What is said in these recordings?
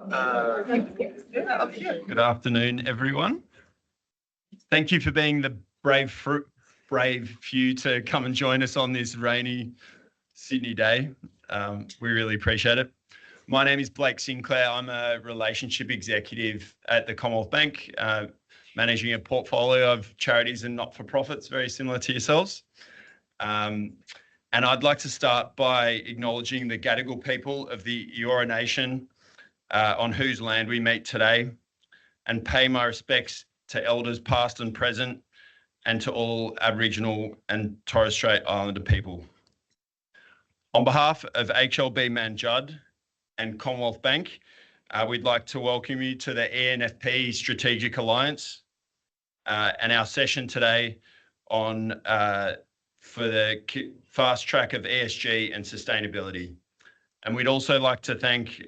Good afternoon, everyone. Thank you for being the brave few to come and join us on this rainy Sydney day. We really appreciate it. My name is Blake Sinclair. I'm a relationship executive at the Commonwealth Bank, managing a portfolio of charities and not-for-profits very similar to yourselves. And I'd like to start by acknowledging the Gadigal people of the Eora Nation, on whose land we meet today, and pay my respects to elders past and present, and to all Aboriginal and Torres Strait Islander people. On behalf of HLB Manjud and Commonwealth Bank, we'd like to welcome you to the ENFP Strategic Alliance and our session today on for the fast track of ESG and sustainability. And we'd also like to thank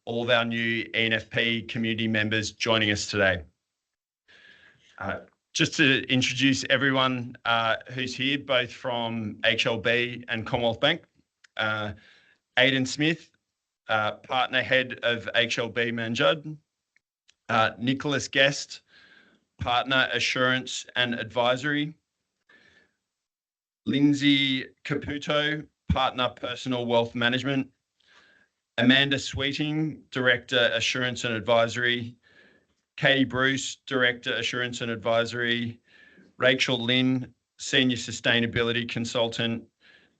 all of our new ENFP community members joining us today. Just to introduce everyone who's here, both from HLB and Commonwealth Bank. Aidan Smith, Partner Head of HLB Manjud. Nicholas Guest, Partner Assurance and Advisory. Lindsay Caputo, Partner Personal Wealth Management. Amanda Sweeting, Director Assurance and Advisory. Katie Bruce, Director Assurance and Advisory. Rachel Lynn, Senior Sustainability Consultant.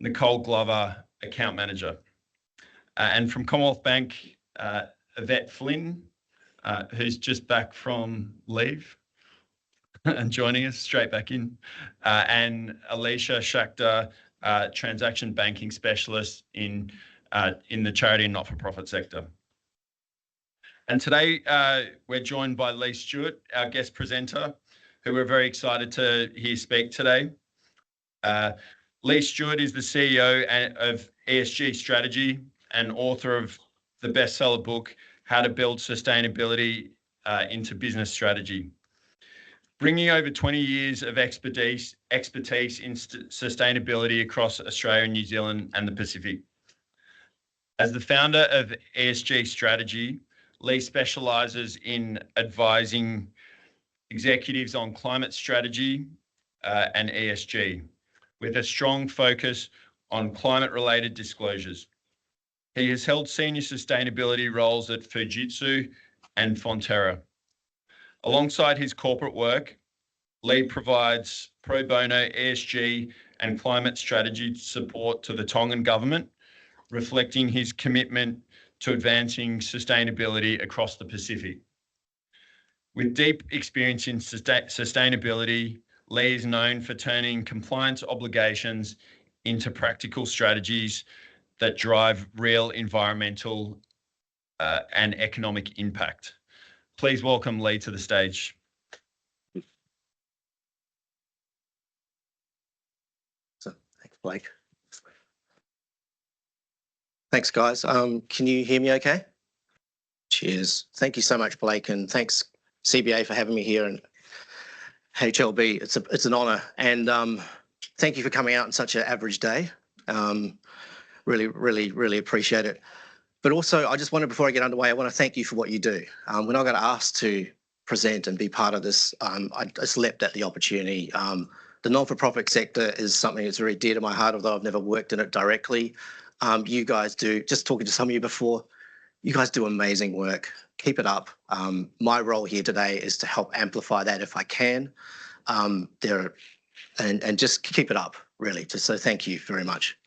Nicole Glover, Account Manager. And from Commonwealth Bank, Yvette Flynn, who's just back from leave and joining us straight back in, and Alicia Shakhtar, Transaction Banking Specialist in the charity and not-for-profit sector. And today we're joined by Lee Stewart, our guest presenter, who we're very excited to hear speak today. Lee Stewart is the CEO of ESG Strategy and author of the bestseller book, How to Build Sustainability into Business Strategy. Bringing over 20 years of expertise in sustainability across Australia, New Zealand and the Pacific. As the founder of ESG Strategy, Lee specialises in advising executives on climate strategy and ESG, with a strong focus on climate-related disclosures. He has held senior sustainability roles at Fujitsu and Fonterra. Alongside his corporate work, Lee provides pro bono ESG and climate strategy support to the Tongan government, reflecting his commitment to advancing sustainability across the Pacific. With deep experience in sustainability, Lee is known for turning compliance obligations into practical strategies that drive real environmental and economic impact. Please welcome Lee to the stage. Thanks, Blake. Thanks, guys. Can you hear me okay? Cheers. Thank you so much, Blake, and thanks CBA for having me here, and HLB. It's an honour, and thank you for coming out on such an average day. Really appreciate it. But also, I just wanted, before I get underway, I want to thank you for what you do. When I got asked to present and be part of this, I just leapt at the opportunity. The non-for-profit sector is something that's very dear to my heart, although I've never worked in it directly. You guys do, just talking to some of you before, you guys do amazing work. Keep it up. My role here today is to help amplify that if I can. And just keep it up, really. So thank you very much.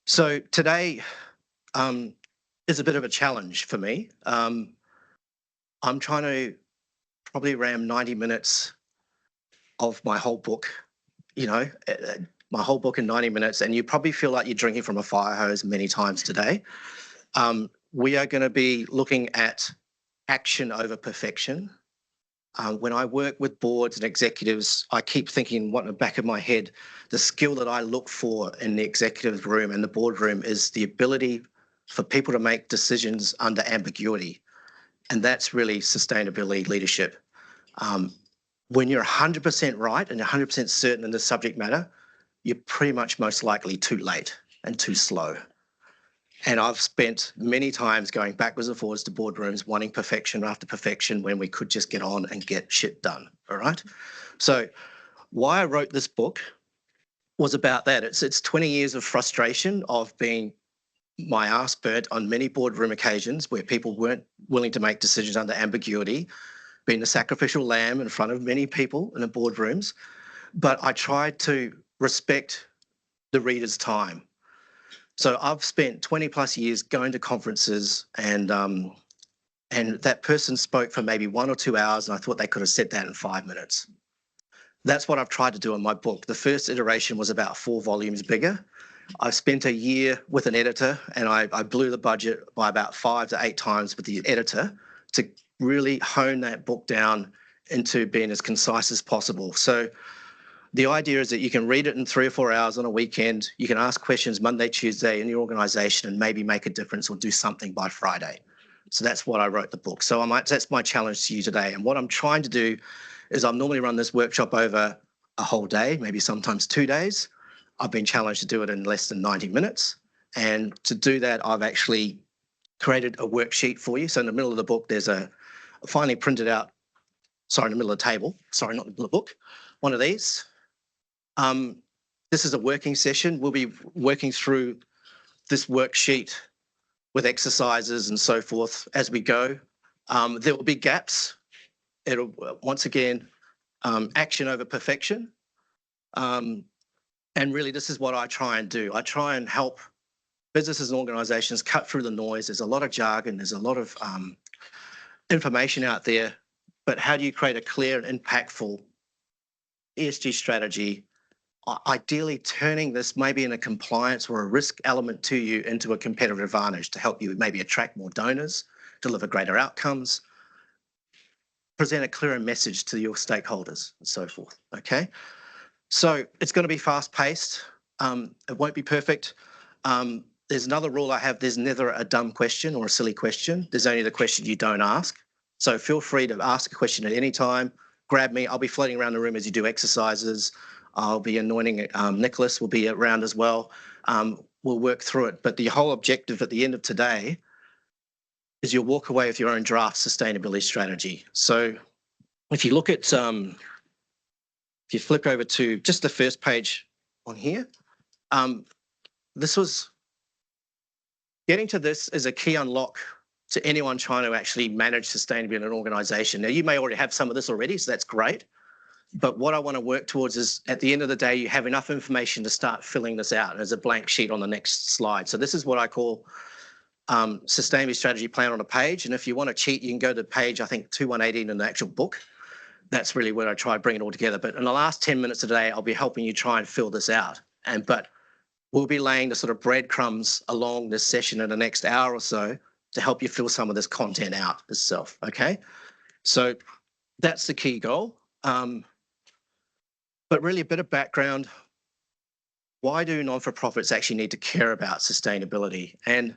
So today is a bit of a challenge for me. I'm trying to probably ram 90 minutes of my whole book, my whole book in 90 minutes, and you probably feel like you're drinking from a fire hose many times today. We are going to be looking at action over perfection. When I work with boards and executives, I keep thinking, what in the back of my head, the skill that I look for in the executive room and the boardroom is the ability for people to make decisions under ambiguity. And that's really sustainability leadership. When you're 100% right and 100% certain in the subject matter, you're pretty much most likely too late and too slow. And I've spent many times going backwards and forwards to boardrooms, wanting perfection after perfection when we could just get on and get shit done. All right. So why I wrote this book was about that. It's 20 years of frustration of being my ass burnt on many boardroom occasions where people weren't willing to make decisions under ambiguity, being the sacrificial lamb in front of many people in the boardrooms. But I tried to respect the reader's time. So I've spent 20 plus years going to conferences and that person spoke for maybe 1 or 2 hours and I thought they could have said that in 5 minutes. That's what I've tried to do in my book. The first iteration was about 4 volumes bigger. I spent a year with an editor and I blew the budget by about 5 to 8 times with the editor to really hone that book down into being as concise as possible. So the idea is that you can read it in 3 or 4 hours on a weekend. You can ask questions Monday, Tuesday in your organisation and maybe make a difference or do something by Friday. So that's what I wrote the book. So that's my challenge to you today. And what I'm trying to do is I normally run this workshop over a whole day, maybe sometimes 2 days. I've been challenged to do it in less than 90 minutes. And to do that, I've actually created a worksheet for you. So in the middle of the book, there's a finely printed out, in the middle of the table, not the middle of the book, one of these. This is a working session. We'll be working through this worksheet with exercises and so forth as we go. There will be gaps. It'll, once again, action over perfection. And really, this is what I try and do. I try and help businesses and organizations cut through the noise. There's a lot of jargon. There's a lot of information out there. But how do you create a clear and impactful ESG strategy, ideally turning this maybe in a compliance or a risk element to you into a competitive advantage to help you maybe attract more donors, deliver greater outcomes, present a clearer message to your stakeholders and so forth, okay? So it's going to be fast-paced. It won't be perfect. There's another rule I have. There's never a dumb question or a silly question. There's only the question you don't ask. So feel free to ask a question at any time. Grab me. I'll be floating around the room as you do exercises. I'll be anointing Nicholas will be around as well. We'll work through it. But the whole objective at the end of today is you'll walk away with your own draft sustainability strategy. So if you look at, if you flick over to just the first page on here, this was, getting to this is a key unlock to anyone trying to actually manage sustainability in an organisation. Now, you may already have some of this already, so that's great. But what I want to work towards is at the end of the day, you have enough information to start filling this out. There's a blank sheet on the next slide. So this is what I call sustainability strategy plan on a page. And if you want to cheat, you can go to page, I think, 2118 in the actual book. That's really where I try to bring it all together. But in the last 10 minutes of the day, I'll be helping you try and fill this out. But we'll be laying the sort of breadcrumbs along this session in the next hour or so to help you fill some of this content out itself, okay? So that's the key goal. But really a bit of background, why do non-for-profits actually need to care about sustainability? And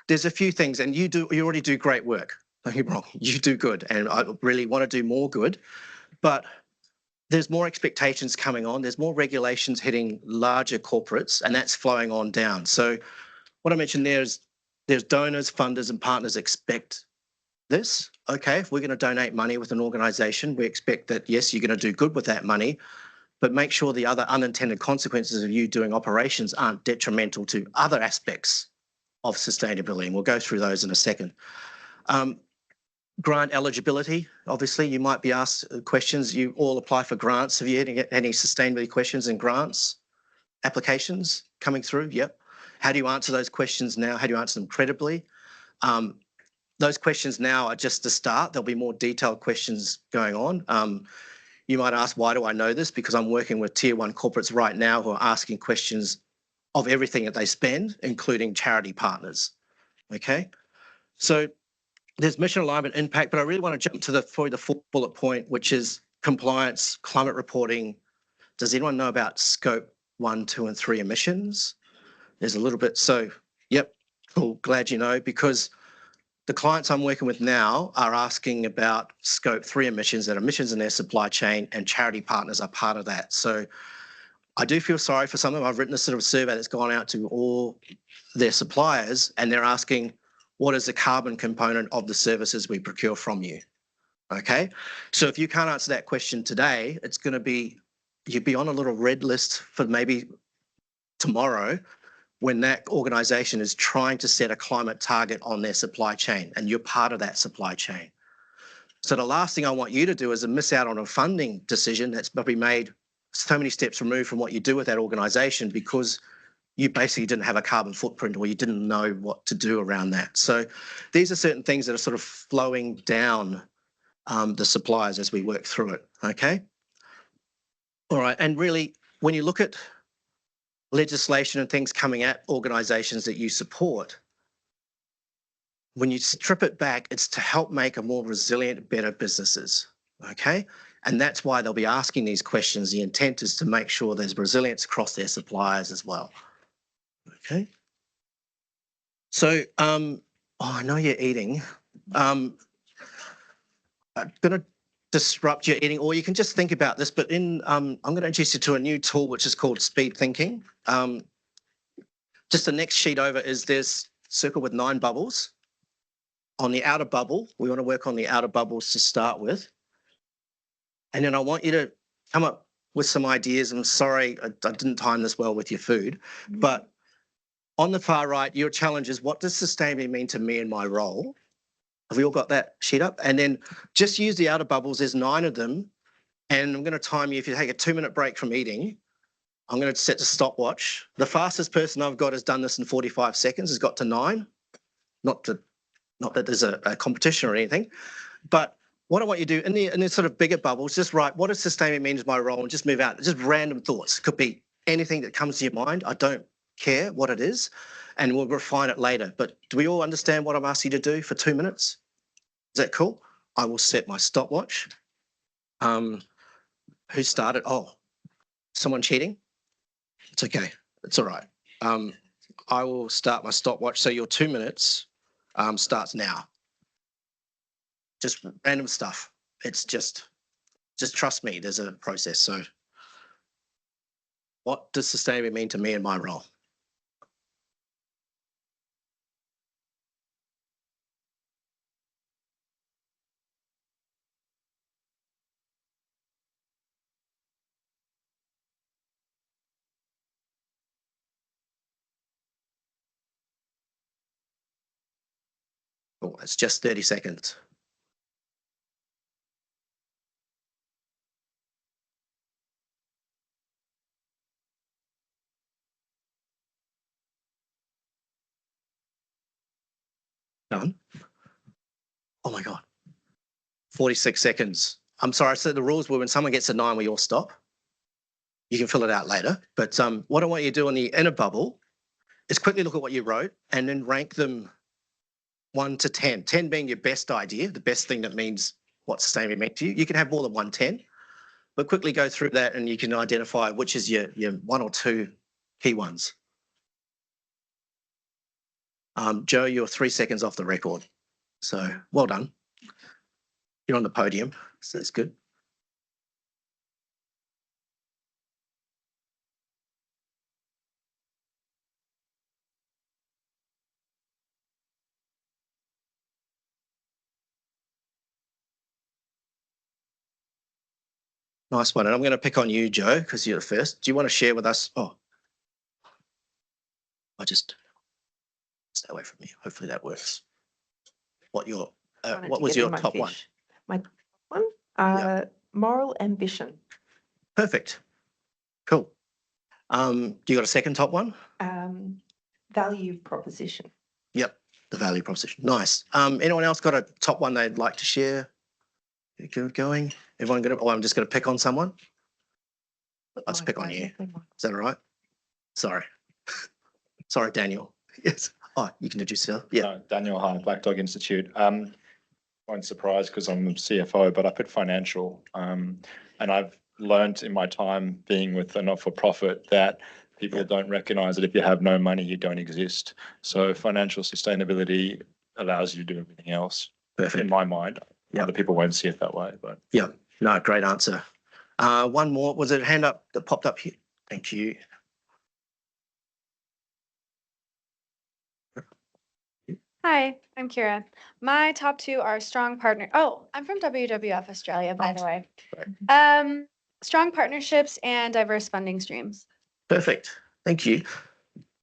there's a few things, and you already do great work. Don't get me wrong, you do good, and I really want to do more good, but there's more expectations coming on. There's more regulations hitting larger corporates, and that's flowing on down. So what I mentioned there is there's donors, funders, and partners expect this. Okay, if we're going to donate money with an organisation, we expect that, yes, you're going to do good with that money, but make sure the other unintended consequences of you doing operations aren't detrimental to other aspects of sustainability. And we'll go through those in a second. Grant eligibility, obviously, you might be asked questions. You all apply for grants. Have you had any sustainability questions and grants applications coming through? Yep. How do you answer those questions now? How do you answer them credibly? Those questions now are just the start. There'll be more detailed questions going on. You might ask, why do I know this? Because I'm working with tier 1 corporates right now who are asking questions of everything that they spend, including charity partners. Okay, so there's mission alignment impact, but I really want to jump to the fourth bullet point, which is compliance, climate reporting. Does anyone know about scope 1, 2, and 3 emissions? There's a little bit. So, yep, cool. Glad you know, because the clients I'm working with now are asking about scope 3 emissions and emissions in their supply chain, and charity partners are part of that. So I do feel sorry for some of them. I've written a sort of survey that's gone out to all their suppliers, and they're asking, what is the carbon component of the services we procure from you? Okay, so if you can't answer that question today, it's going to be, you'd be on a little red list for maybe tomorrow when that organisation is trying to set a climate target on their supply chain, and you're part of that supply chain. So the last thing I want you to do is to miss out on a funding decision that's probably made so many steps removed from what you do with that organisation because you basically didn't have a carbon footprint or you didn't know what to do around that. So these are certain things that are sort of flowing down the suppliers as we work through it, okay? All right, and really, when you look at legislation and things coming at organisations that you support, when you strip it back, it's to help make a more resilient, better businesses, okay? And that's why they'll be asking these questions. The intent is to make sure there's resilience across their suppliers as well, okay? So, I know you're eating. I'm going to disrupt your eating, or you can just think about this, but I'm going to introduce you to a new tool, which is called speed thinking. Just the next sheet over is this circle with 9 bubbles. On the outer bubble, we want to work on the outer bubbles to start with. And then I want you to come up with some ideas. I'm sorry, I didn't time this well with your food, but on the far right, your challenge is, what does sustainability mean to me in my role? Have we all got that sheet up? And then just use the outer bubbles. There's 9 of them. And I'm going to time you. If you take a 2-minute break from eating, I'm going to set the stopwatch. The fastest person I've got has done this in 45 seconds, has got to 9. Not that there's a competition or anything, but what I want you to do in the sort of bigger bubbles, just write, what does sustainability mean to my role, and just move out. Just random thoughts. Could be anything that comes to your mind. I don't care what it is, and we'll refine it later. But do we all understand what I'm asking you to do for 2 minutes? Is that cool? I will set my stopwatch. Who started? Oh, someone cheating? It's okay. It's all right. I will start my stopwatch. So your 2 minutes starts now. Just random stuff. It's just trust me, there's a process. So what does sustainability mean to me in my role? Oh, it's just 30 seconds. Done. Oh my God. 46 seconds. I'm sorry, so the rules were when someone gets a 9, we all stop. You can fill it out later. But what I want you to do on the inner bubble is quickly look at what you wrote and then rank them 1 to 10. 10 being your best idea, the best thing that means what sustainability meant to you. You can have more than 110, but quickly go through that and you can identify which is your 1 or 2 key ones. Joe, you're 3 seconds off the record. So well done. You're on the podium, so that's good. Nice one. And I'm going to pick on you, Joe, because you're the first. Do you want to share with us? Oh, I just stay away from me. Hopefully that works. What was your top one? My top one? Moral ambition. Perfect. Cool. Do you got a second top one? Value proposition. Yep, the value proposition. Nice. Anyone else got a top one they'd like to share? Good going. Everyone going to? Oh, I'm just going to pick on someone. Let's pick on you. Is that all right? Sorry. Sorry, Daniel. Yes. Oh, you can introduce yourself. Yeah. Daniel, hi, Black Dog Institute. Won't surprise because I'm the CFO, but I put financial. And I've learned in my time being with a not-for-profit that people don't recognise that if you have no money, you don't exist. So financial sustainability allows you to do everything else. Perfect. In my mind. Other people won't see it that way, but yeah, no, great answer. One more. Was it a hand up that popped up here? Thank you. Hi, I'm Kira. My top two are strong partner. Oh, I'm from WWF Australia, by the way. Strong partnerships and diverse funding streams. Perfect. Thank you.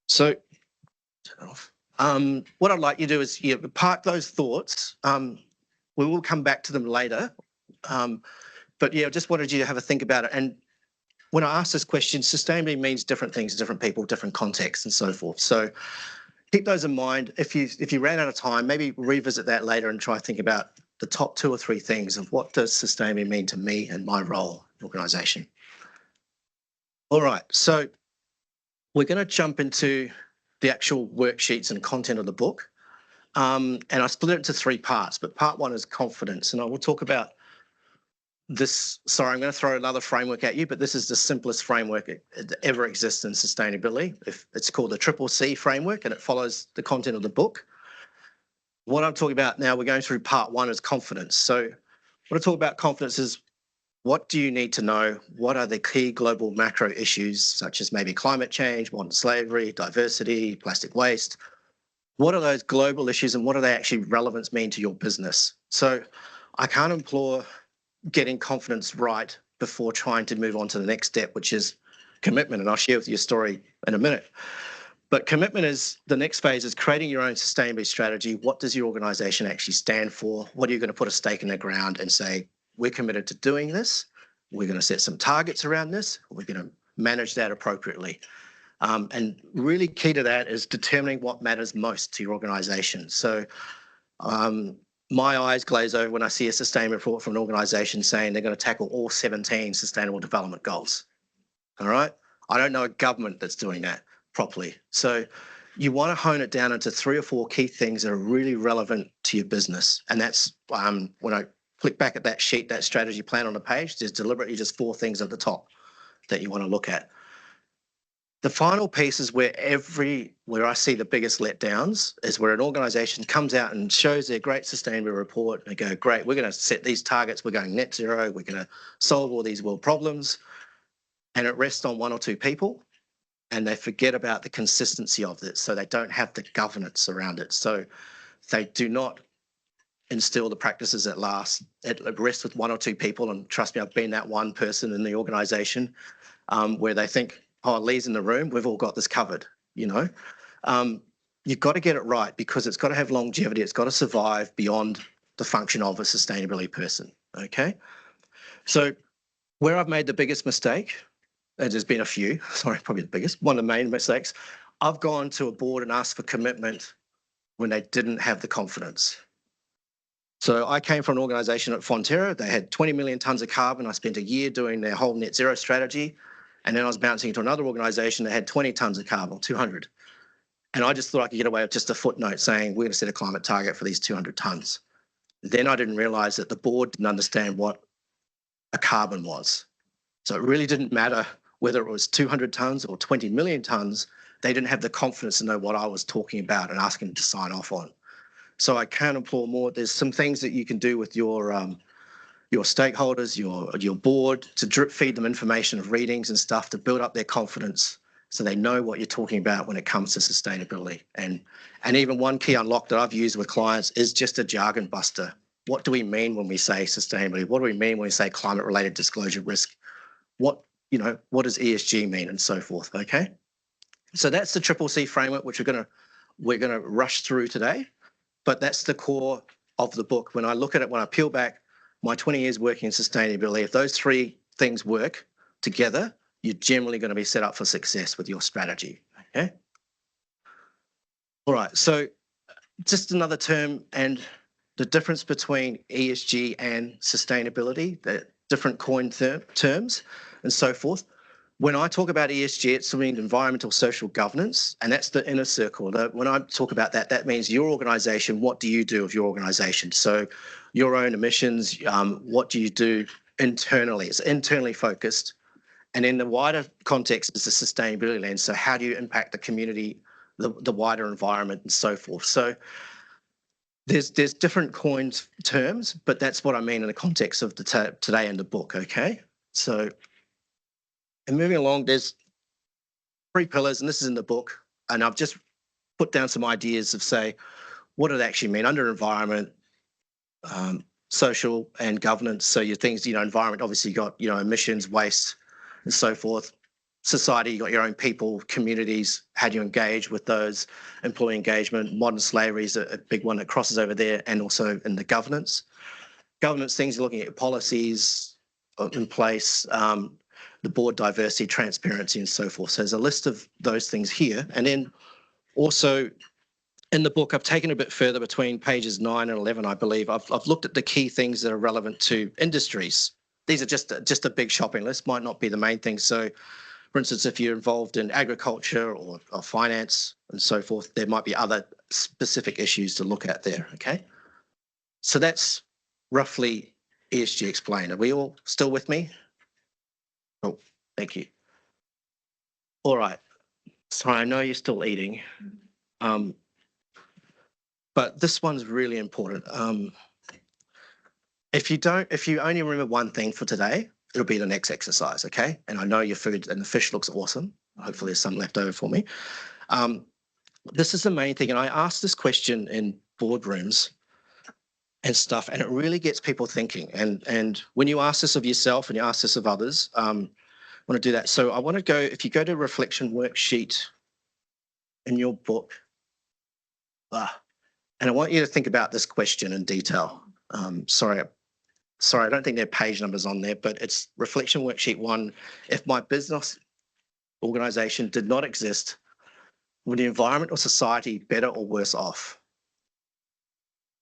So, what I'd like you to do is park those thoughts. We will come back to them later. But yeah, I just wanted you to have a think about it. And when I ask this question, sustainability means different things to different people, different contexts and so forth. So keep those in mind. If you ran out of time, maybe revisit that later and try to think about the top 2 or 3 things of what does sustainability mean to me and my role in the organisation. All right, so we're going to jump into the actual worksheets and content of the book. And I split it into 3 parts, but part 1 is confidence. And I will talk about this. Sorry, I'm going to throw another framework at you, but this is the simplest framework that ever exists in sustainability. It's called the CCC framework, and it follows the content of the book. What I'm talking about now, we're going through part 1 is confidence. So what I talk about confidence is, what do you need to know? What are the key global macro issues, such as maybe climate change, modern slavery, diversity, plastic waste? What are those global issues and what do they actually relevance mean to your business? So I can't implore getting confidence right before trying to move on to the next step, which is commitment. And I'll share with you a story in a minute. But commitment is the next phase, is creating your own sustainability strategy. What does your organization actually stand for? What are you going to put a stake in the ground and say, we're committed to doing this. We're going to set some targets around this. We're going to manage that appropriately. And really key to that is determining what matters most to your organization. So my eyes glaze over when I see a sustainability report from an organization saying they're going to tackle all 17 sustainable development goals. All right. I don't know a government that's doing that properly. So you want to hone it down into 3 or 4 key things that are really relevant to your business. And that's when I click back at that sheet, that strategy plan on the page, there's deliberately just 4 things at the top that you want to look at. The final piece is where I see the biggest letdowns is where an organisation comes out and shows their great sustainability report and they go, great, we're going to set these targets, we're going net zero, we're going to solve all these world problems, and it rests on 1 or 2 people and they forget about the consistency of it, so they don't have the governance around it. So they do not instill the practices that last. It rests with 1 or 2 people, and trust me, I've been that one person in the organisation where they think, oh, Lee's in the room, we've all got this covered, you know. You've got to get it right because it's got to have longevity. It's got to survive beyond the function of a sustainability person, okay? So where I've made the biggest mistake, and there's been a few, sorry, probably the biggest, one of the main mistakes, I've gone to a board and asked for commitment when they didn't have the confidence. So I came from an organisation at Fonterra. They had 20 million tonnes of carbon. I spent a year doing their whole net zero strategy. And then I was bouncing into another organisation that had 20 tonnes of carbon, 200. And I just thought I could get away with just a footnote saying, we're going to set a climate target for these 200 tonnes. Then I didn't realise that the board didn't understand what a carbon was. So it really didn't matter whether it was 200 tonnes or 20 million tonnes. They didn't have the confidence to know what I was talking about and asking them to sign off on. So I can implore more. There's some things that you can do with your stakeholders, your board, to drip feed them information of readings and stuff to build up their confidence so they know what you're talking about when it comes to sustainability. And even one key unlock that I've used with clients is just a jargon buster. What do we mean when we say sustainability? What do we mean when we say climate-related disclosure risk? What does ESG mean and so forth, okay? So that's the CCC framework, which we're gonna rush through today, but that's the core of the book. When I look at it, when I peel back my 20 years working in sustainability, if those 3 things work together, you're generally going to be set up for success with your strategy, okay? All right, so just another term and the difference between ESG and sustainability, the different coined terms and so forth. When I talk about ESG, it's something environmental, social governance, and that's the inner circle. When I talk about that, that means your organisation, what do you do with your organisation? So your own emissions, what do you do internally? It's internally focused. And in the wider context is the sustainability lens. So how do you impact the community, the wider environment and so forth? So there's different coined terms, but that's what I mean in the context of today in the book, okay? So, and moving along, there's 3 pillars, and this is in the book, and I've just put down some ideas of, say, what it actually mean under environment, social and governance. So your things, environment, obviously you got, emissions, waste, and so forth. Society, you got your own people, communities, how do you engage with those, employee engagement. Modern slavery is a big one that crosses over there, and also in the governance. Governance things, you're looking at policies in place, the board diversity, transparency, and so forth. So there's a list of those things here. And then also in the book, I've taken a bit further between pages 9 and 11, I believe. I've looked at the key things that are relevant to industries. These are just a big shopping list, might not be the main thing. So for instance, if you're involved in agriculture or finance and so forth, there might be other specific issues to look at there, okay? So that's roughly ESG explained. Are we all still with me? Oh, thank you. All right. Sorry, I know you're still eating. But this one's really important. If you only remember one thing for today, it'll be the next exercise, okay? And I know your food and the fish looks awesome. Hopefully there's some left over for me. This is the main thing. And I asked this question in boardrooms and stuff, and it really gets people thinking. And when you ask this of yourself and you ask this of others, I want to do that. So I want to go, if you go to reflection worksheet in your book, and I want you to think about this question in detail. Sorry, I don't think there are page numbers on there, but it's reflection worksheet 1. If my business organization did not exist, would the environment or society be better or worse off?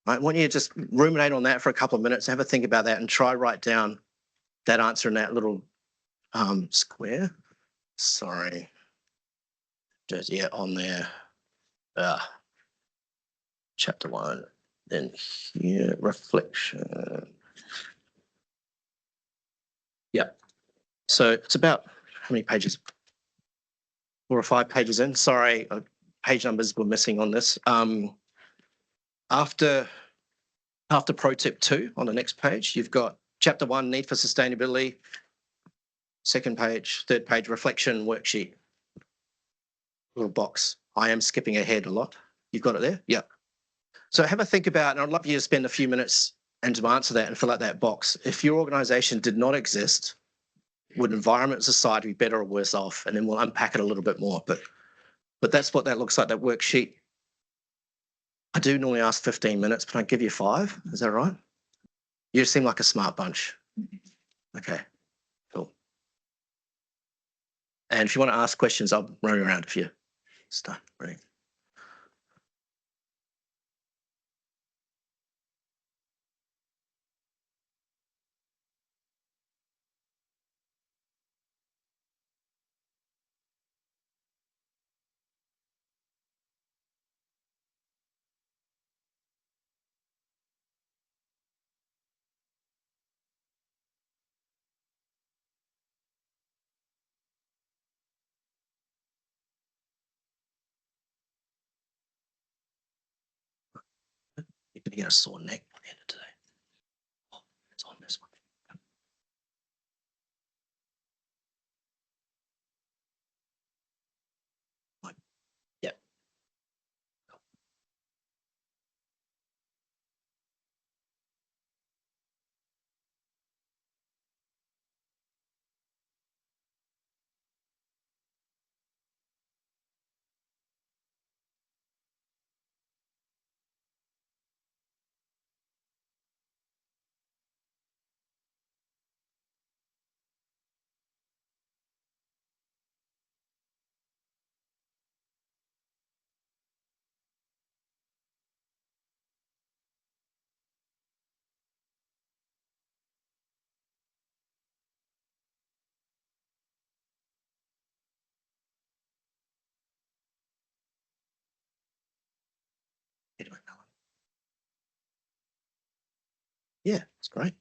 I want you to just ruminate on that for a couple of minutes, have a think about that, and try write down that answer in that little square. Sorry. Just, yeah, on there. Chapter 1. Then here, reflection. Yeah. So it's about, how many pages? 4 or 5 pages in. Sorry, page numbers were missing on this. After pro tip 2 on the next page, you've got chapter 1, need for sustainability. 2nd page, 3rd page, reflection worksheet. Little box. I am skipping ahead a lot. You've got it there? Yeah. So have a think about, and I'd love you to spend a few minutes and to answer that and fill out that box. If your organization did not exist, would environment and society be better or worse off? And then we'll unpack it a little bit more. But that's what that looks like, that worksheet. I do normally ask 15 minutes, but I give you 5. Is that right? You seem like a smart bunch. Okay, cool. And if you want to ask questions, I'll run around if you start. Ready? You're going to get a sore neck at the end of today. Oh, it's on this one. Right. Yeah. Anyway, yeah, it's great.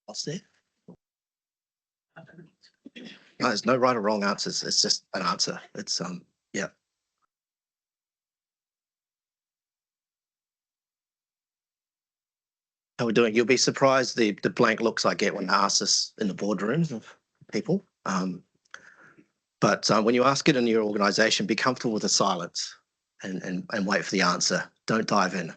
What's there? No, there's no right or wrong answers. It's just an answer. It's yeah. how we're doing. You'll be surprised the blank looks I get when I ask this in the boardrooms of people. But when you ask it in your organisation, be comfortable with the silence and wait for the answer. Don't dive in.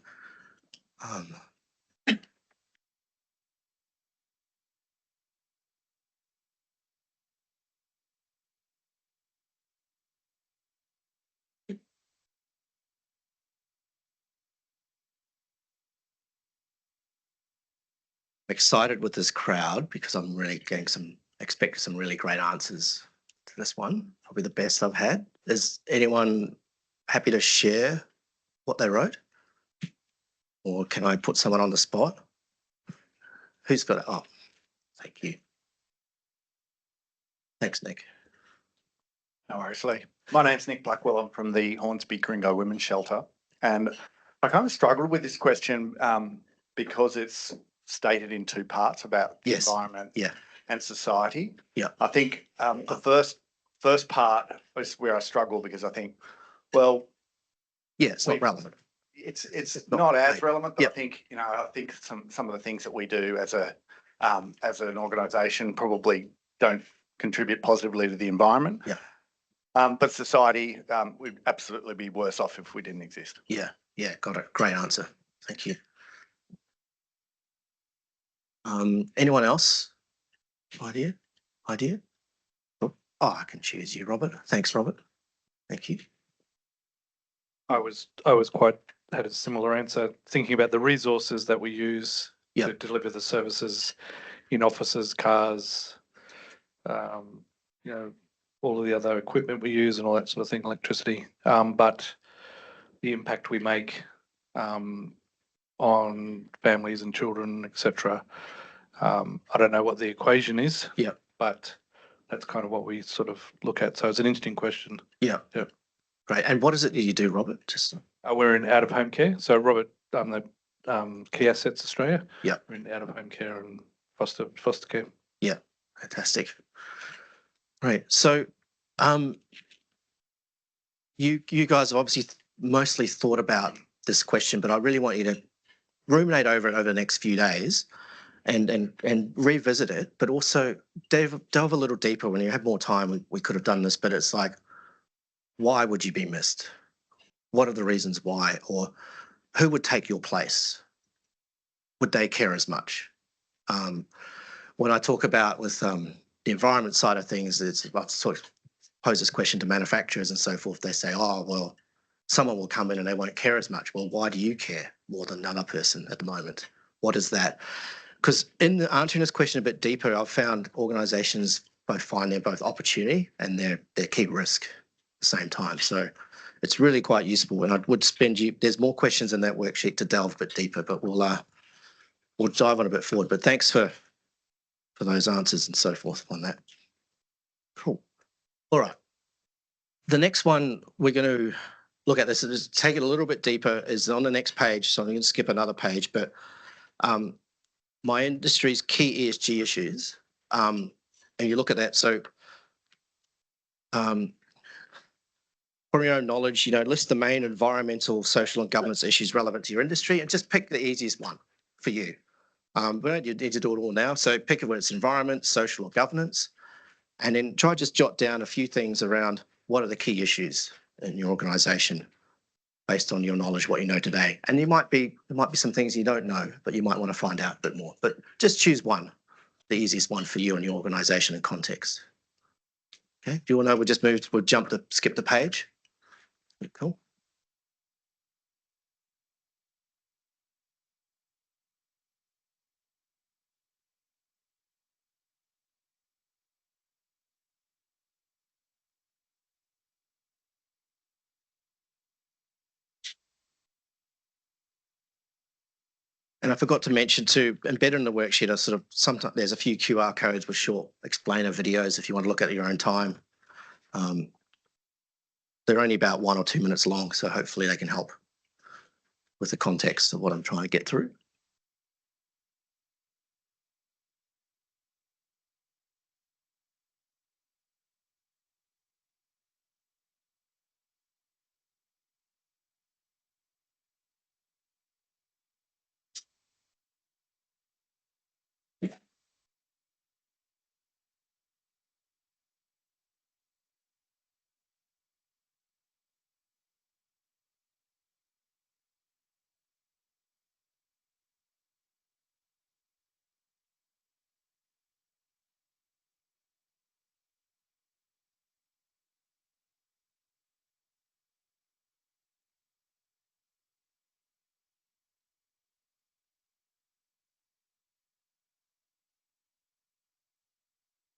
Excited with this crowd because I'm really expecting some really great answers to this one. Probably the best I've had. Is anyone happy to share what they wrote? Or can I put someone on the spot? Who's got it? Oh, thank you. Thanks, Nick. No worries, Lee. My name's Nick Blackwell. I'm from the Hornsby Gringo Women's Shelter. And I kind of struggled with this question because it's stated in two parts about the Yes. environment Yeah. and society. Yeah. I think the first part is where I struggle because I think, well, Yeah, it's not relevant. it's not not as right. relevant, but Yep. I think, I think some of the things that we do as an organisation probably don't contribute positively to the environment. Yeah. But society would absolutely be worse off if we didn't exist. Yeah, got it. Great answer. Thank you. Anyone else? Idea? Oh, I can choose you, Robert. Thanks, Robert. Thank you. I was quite had a similar answer, thinking about the resources that we use to Yep. deliver the services in offices, cars, all of the other equipment we use and all that sort of thing, electricity. But the impact we make on families and children, etc. I don't know what the equation is. Yep. But that's kind of what we sort of look at. So it's an interesting question. Yeah. Yep. Great. And what is it that you do, Robert? Just We're in out of home care. So Robert, I'm the Key Assets Australia. Yeah. We're in out of home care and foster care. Yeah. Fantastic. Great. So, you guys have obviously mostly thought about this question, but I really want you to ruminate over it over the next few days and revisit it, but also delve a little deeper. When you have more time, we could have done this, but it's like, why would you be missed? What are the reasons why? Or who would take your place? Would they care as much? When I talk about with the environment side of things, I've sort of pose this question to manufacturers and so forth. They say, oh, well, someone will come in and they won't care as much. Well, why do you care more than another person at the moment? What is that? Because in answering this question a bit deeper, I've found organisations both find their both opportunity and their key risk at the same time. So it's really quite useful. And I would there's more questions in that worksheet to delve a bit deeper, but we'll dive on a bit forward. But thanks for those answers and so forth on that. Cool. All right. The next one we're going to look at, this is take it a little bit deeper, is on the next page. So I'm going to skip another page, but my industry's key ESG issues. And you look at that. So from your own knowledge, list the main environmental, social and governance issues relevant to your industry and just pick the easiest one for you. We don't need to do it all now. So pick whether it's environment, social or governance, and then try to just jot down a few things around what are the key issues in your organisation based on your knowledge, what you know today. And there might be some things you don't know, but you might want to find out a bit more. But just choose one, the easiest one for you and your organisation and context. Okay, do you want to know, we'll skip the page. Cool. And I forgot to mention too, embedded in the worksheet are sometimes there's a few QR codes with short explainer videos if you want to look at your own time. They're only about 1 or 2 minutes long, so hopefully they can help with the context of what I'm trying to get through.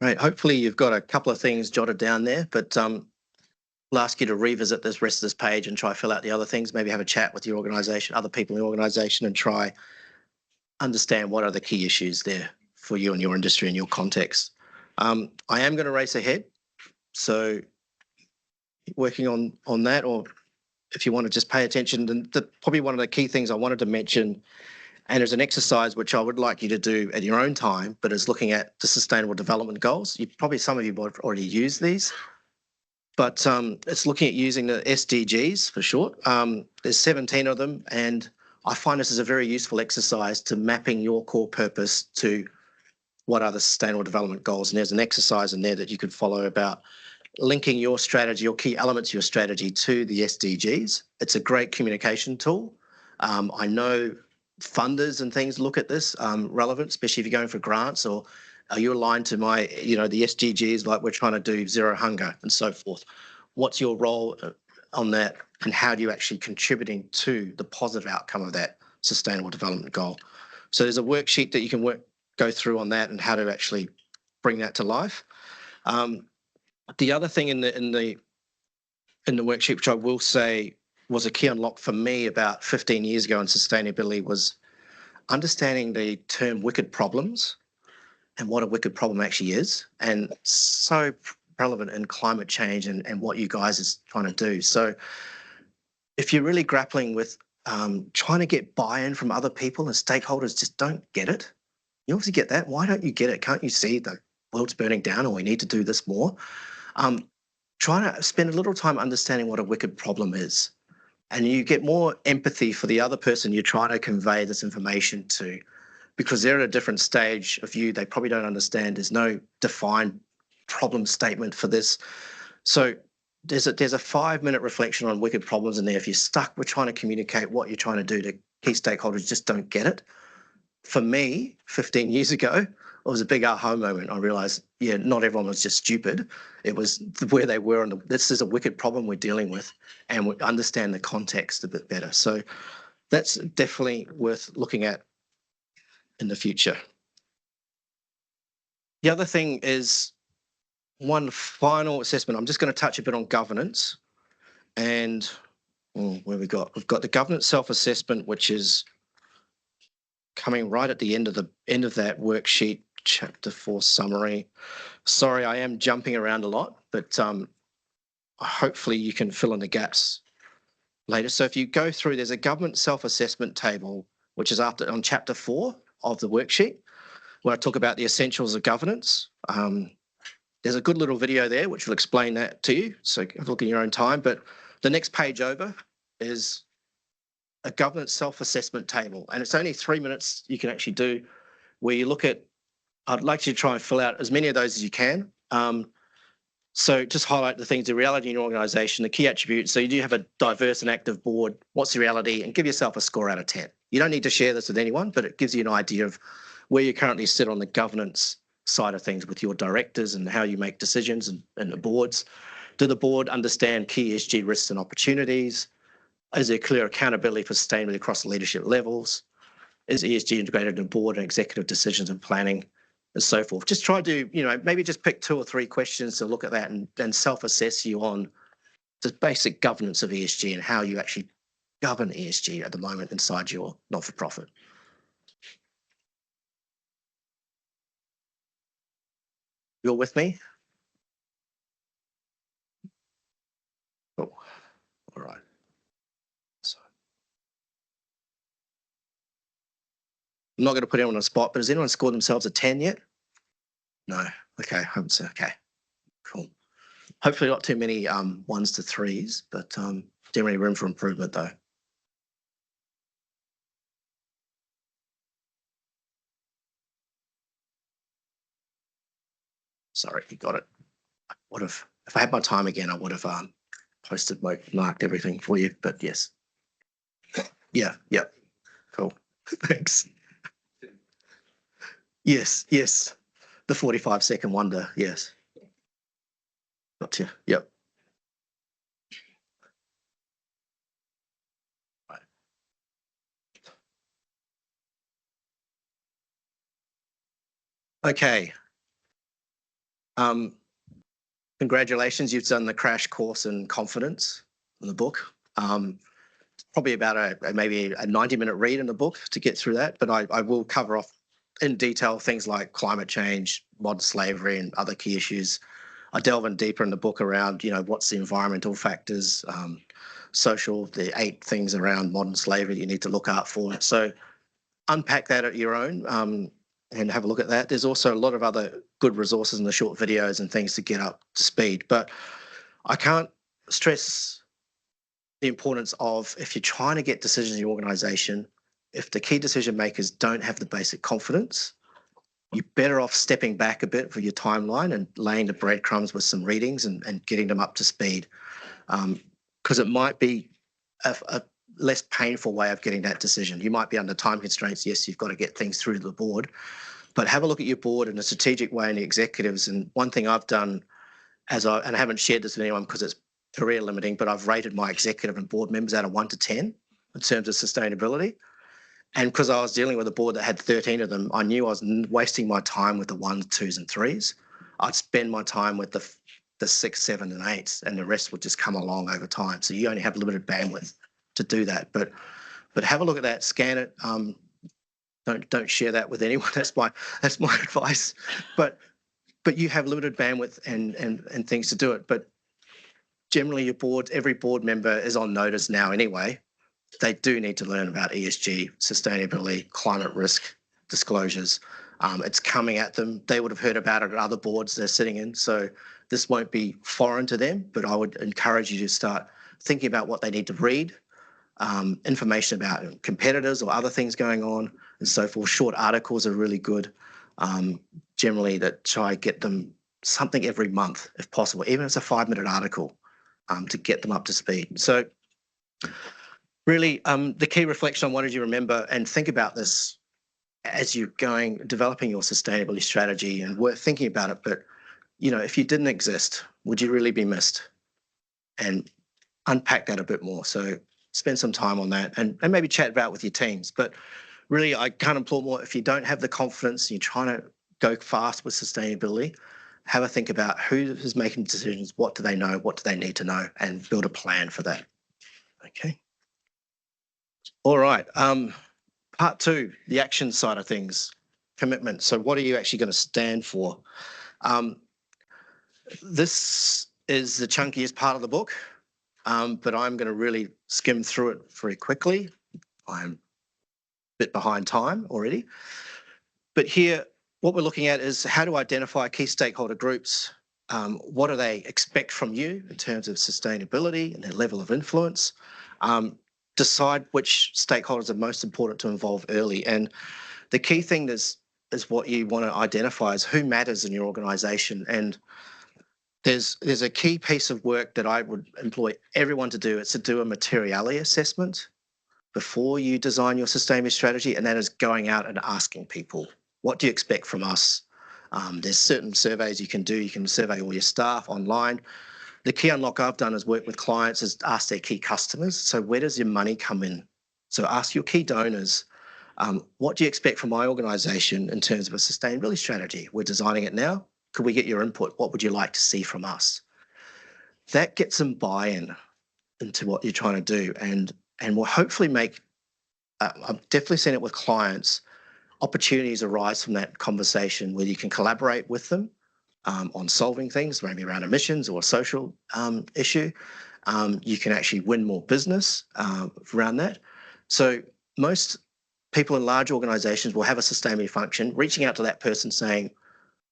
Right. Hopefully you've got a couple of things jotted down there, but we'll ask you to revisit this rest of this page and try fill out the other things. Maybe have a chat with your organisation, other people in the organisation, and try understand what are the key issues there for you and your industry and your context. I am going to race ahead, so working on that, or if you want to just pay attention, then probably one of the key things I wanted to mention, and there's an exercise which I would like you to do at your own time, but is looking at the Sustainable Development Goals. Probably some of you might have already used these, but it's looking at using the SDGs for short. There's 17 of them, and I find this is a very useful exercise to mapping your core purpose to what are the Sustainable Development Goals. And there's an exercise in there that you could follow about linking your strategy or key elements of your strategy to the SDGs. It's a great communication tool. I know funders and things look at this relevant, especially if you're going for grants, or are you aligned to my, the SDGs, like we're trying to do zero hunger and so forth. What's your role on that, and how do you actually contributing to the positive outcome of that Sustainable Development Goal? So there's a worksheet that you can go through on that and how to actually bring that to life. The other thing in the worksheet, which I will say was a key unlock for me about 15 years ago in sustainability, was understanding the term wicked problems and what a wicked problem actually is, and so relevant in climate change and what you guys is trying to do. So if you're really grappling with trying to get buy-in from other people and stakeholders just don't get it, you obviously get that. Why don't you get it? Can't you see the world's burning down, or we need to do this more? Trying to spend a little time understanding what a wicked problem is, and you get more empathy for the other person you're trying to convey this information to, because they're at a different stage of view. They probably don't understand. There's no defined problem statement for this. So there's a 5-minute reflection on wicked problems in there. If you're stuck with trying to communicate what you're trying to do to key stakeholders, just don't get it. For me, 15 years ago, it was a big aha moment. I realized, not everyone was just stupid. It was where they were. And this is a wicked problem we're dealing with, and we understand the context a bit better. So that's definitely worth looking at in the future. The other thing is one final assessment. I'm just going to touch a bit on governance, and where we've got the governance self-assessment, which is coming right at the end of that worksheet, chapter 4 summary. Sorry, I am jumping around a lot, but hopefully you can fill in the gaps later. So if you go through, there's a government self-assessment table, which is on chapter 4 of the worksheet, where I talk about the essentials of governance. There's a good little video there which will explain that to you, so have a look in your own time. But the next page over is a governance self-assessment table, and it's only 3 minutes you can actually do, where you look at, I'd like you to try and fill out as many of those as you can. So just highlight the things, the reality in your organisation, the key attributes. So you do have a diverse and active board. What's the reality? And give yourself a score out of 10. You don't need to share this with anyone, but it gives you an idea of where you currently sit on the governance side of things with your directors and how you make decisions and the boards. Do the board understand key ESG risks and opportunities? Is there clear accountability for sustainability across the leadership levels? Is ESG integrated in board and executive decisions and planning, and so forth? Just try to, maybe just pick 2 or 3 questions to look at that and then self-assess you on the basic governance of ESG and how you actually govern ESG at the moment inside your not-for-profit. You're with me? Oh, all right. So I'm not going to put anyone on the spot, but has anyone scored themselves a 10 yet? No. Okay. Okay. Cool. Hopefully not too many 1s to 3s, but definitely room for improvement though. Sorry, you got it. I would have, if I had my time again, I would have marked everything for you, but yes. Yeah, cool. Thanks. Yes, the 45-second wonder, yes. Gotcha, yep. Right. Okay. Congratulations, you've done the crash course in confidence in the book. Probably about maybe a 90-minute read in the book to get through that, but I will cover off in detail things like climate change, modern slavery, and other key issues. I delve in deeper in the book around, what's the environmental factors, social, the 8 things around modern slavery you need to look out for. So unpack that at your own and have a look at that. There's also a lot of other good resources in the short videos and things to get up to speed. But I can't stress the importance of, if you're trying to get decisions in your organisation, if the key decision makers don't have the basic confidence, you're better off stepping back a bit for your timeline and laying the breadcrumbs with some readings and getting them up to speed. Because it might be a less painful way of getting that decision. You might be under time constraints. Yes, you've got to get things through to the board, but have a look at your board in a strategic way and the executives. And one thing I've done, and I haven't shared this with anyone because it's career limiting, but I've rated my executive and board members out of 1 to 10 in terms of sustainability. And because I was dealing with a board that had 13 of them, I knew I was wasting my time with the 1s, 2s, and 3s. I'd spend my time with the 6, 7, and 8s, and the rest would just come along over time. So you only have limited bandwidth to do that. But have a look at that, scan it. Don't share that with anyone. That's my advice. But you have limited bandwidth and things to do it. But generally, your board, every board member is on notice now anyway. They do need to learn about ESG, sustainability, climate risk disclosures. It's coming at them. They would have heard about it at other boards they're sitting in. So this won't be foreign to them, but I would encourage you to start thinking about what they need to read, information about competitors or other things going on and so forth. Short articles are really good, generally, that try get them something every month if possible, even if it's a 5-minute article, to get them up to speed. So really, the key reflection I wanted you to remember and think about this as you're developing your sustainability strategy and we're thinking about it. But, if you didn't exist, would you really be missed? And unpack that a bit more. So spend some time on that and maybe chat about it with your teams. But really, I can't implore more. If you don't have the confidence, you're trying to go fast with sustainability, have a think about who is making decisions, what do they know, what do they need to know, and build a plan for that. Okay. All right. Part 2, the action side of things, commitment. So what are you actually going to stand for? This is the chunkiest part of the book, but I'm going to really skim through it very quickly. I'm a bit behind time already. But here, what we're looking at is how to identify key stakeholder groups. What do they expect from you in terms of sustainability and their level of influence? Decide which stakeholders are most important to involve early. And the key thing is what you want to identify is who matters in your organisation. And there's a key piece of work that I would employ everyone to do. It's to do a materiality assessment before you design your sustainability strategy, and that is going out and asking people, what do you expect from us? There's certain surveys you can do. You can survey all your staff online. The key unlock I've done is work with clients is ask their key customers. So where does your money come in? So ask your key donors, what do you expect from my organisation in terms of a sustainability strategy? We're designing it now. Could we get your input? What would you like to see from us? That gets some buy-in into what you're trying to do and will hopefully make, I've definitely seen it with clients, opportunities arise from that conversation where you can collaborate with them on solving things, maybe around emissions or a social issue. You can actually win more business around that. So most people in large organisations will have a sustainability function, reaching out to that person saying,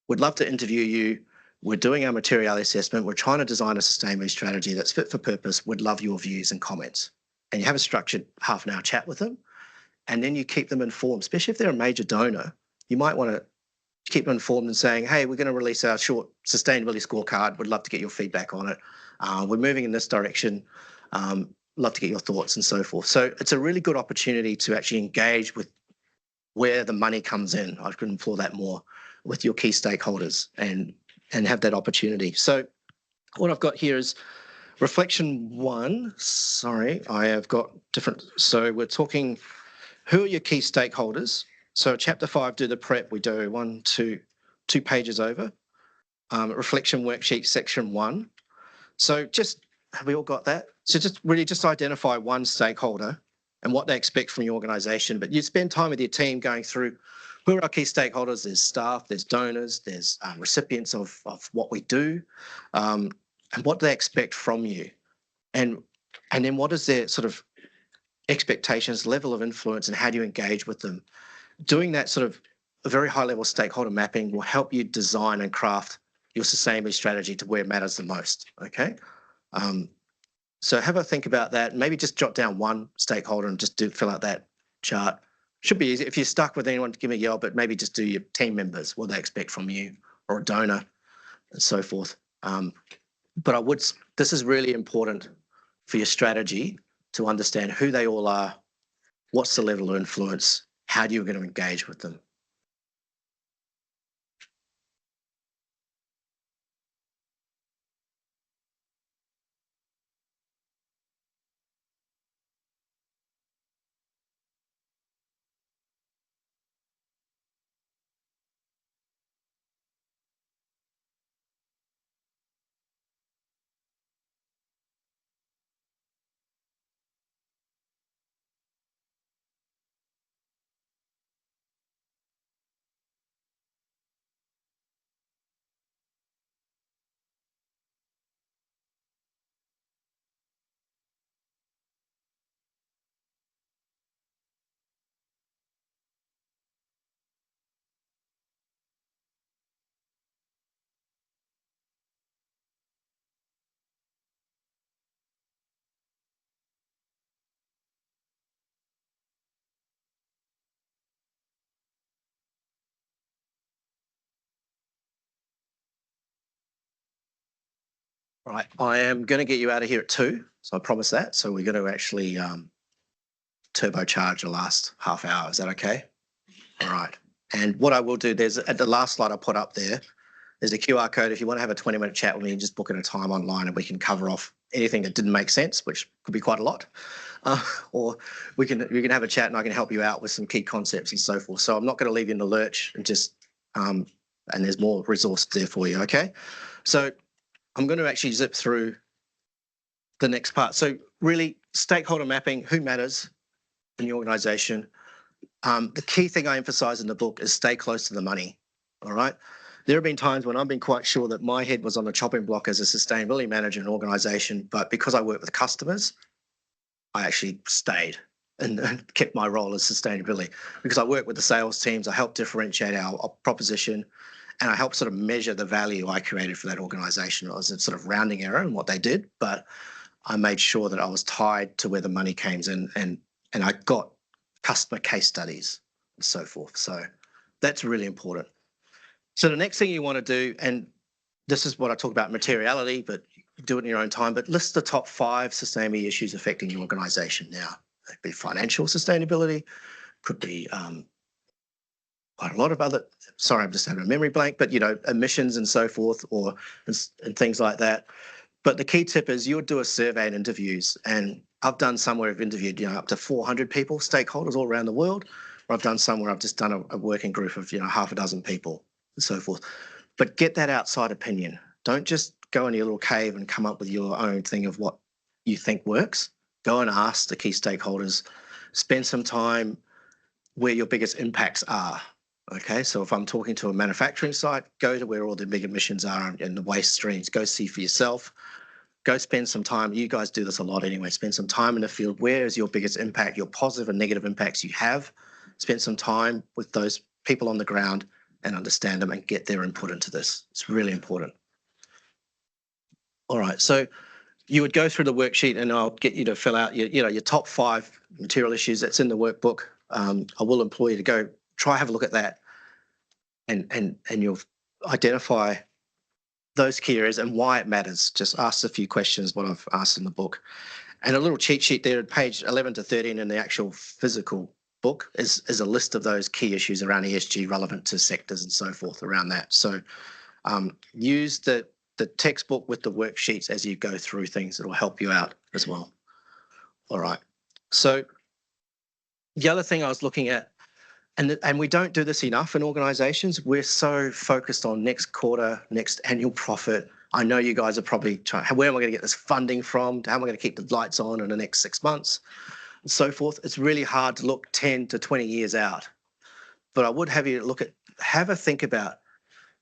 we'd love to interview you. We're doing our materiality assessment. We're trying to design a sustainability strategy that's fit for purpose. We'd love your views and comments. And you have a structured half-an-hour chat with them. And then you keep them informed, especially if they're a major donor. You might want to keep them informed and saying, hey, we're going to release our short sustainability scorecard. We'd love to get your feedback on it. We're moving in this direction. Love to get your thoughts and so forth. So it's a really good opportunity to actually engage with where the money comes in. I could implore that more with your key stakeholders and have that opportunity. So what I've got here is reflection 1. Sorry, I have got different. So we're talking, who are your key stakeholders? So chapter 5, do the prep. We do 2 pages over. reflection worksheet section 1. So just, have we all got that? So just identify one stakeholder and what they expect from your organisation. But you spend time with your team going through who are our key stakeholders. There's staff, there's donors, there's recipients of what we do, and what do they expect from you, and then what is their sort of expectations, level of influence, and how do you engage with them. Doing that sort of a very high level stakeholder mapping will help you design and craft your sustainability strategy to where it matters the most. Okay. So have a think about that. Maybe just jot down one stakeholder and just fill out that chart. Should be easy. If you're stuck with anyone, give me a yell, but maybe just do your team members, what they expect from you, or a donor, and so forth. But this is really important for your strategy to understand who they all are, what's the level of influence, how do you going to engage with them. Right, I am going to get you out of here at 2, so I promise that. So we're going to actually turbocharge the last half hour. Is that okay? All right. And what I will do, there's at the last slide I put up there, there's a QR code. If you want to have a 20-minute chat with me, just book in a time online and we can cover off anything that didn't make sense, which could be quite a lot. Or we can have a chat and I can help you out with some key concepts and so forth. So I'm not going to leave you in the lurch and just, and there's more resources there for you, okay? So I'm going to actually zip through the next part. So really, stakeholder mapping, who matters in your organisation. The key thing I emphasise in the book is stay close to the money, all right? There have been times when I've been quite sure that my head was on the chopping block as a sustainability manager in an organisation, but because I work with customers, I actually stayed and kept my role as sustainability because I work with the sales teams, I help differentiate our proposition, and I help sort of measure the value I created for that organisation. It was a sort of rounding error in what they did, but I made sure that I was tied to where the money came in and I got customer case studies and so forth. So that's really important. So the next thing you want to do, and this is what I talk about materiality, but do it in your own time, but list the top 5 sustainability issues affecting your organisation now. It could be financial sustainability, could be quite a lot of other, sorry, I'm just having a memory blank, but emissions and so forth, and things like that. But the key tip is you would do a survey and interviews, and I've done some where I've interviewed up to 400 people, stakeholders all around the world, or I've done some where I've just done a working group of half a dozen people and so forth. But get that outside opinion. Don't just go in your little cave and come up with your own thing of what you think works. Go and ask the key stakeholders. Spend some time where your biggest impacts are. Okay, so if I'm talking to a manufacturing site, go to where all the big emissions are and the waste streams. Go see for yourself. Go spend some time. You guys do this a lot anyway. Spend some time in the field. Where is your biggest impact, your positive and negative impacts you have? Spend some time with those people on the ground and understand them and get their input into this. It's really important. All right, so you would go through the worksheet and I'll get you to fill out your top 5 material issues that's in the workbook. I will implore you to go try have a look at that and you'll identify those key areas and why it matters. Just ask a few questions, what I've asked in the book. And a little cheat sheet there at page 11 to 13 in the actual physical book is a list of those key issues around ESG relevant to sectors and so forth around that. So use the textbook with the worksheets as you go through things. It'll help you out as well. All right. So the other thing I was looking at And we don't do this enough in organisations. We're so focused on next quarter, next annual profit. I know you guys are probably trying, where am I going to get this funding from? How am I going to keep the lights on in the next 6 months? And so forth. It's really hard to look 10 to 20 years out. But I would have you have a think about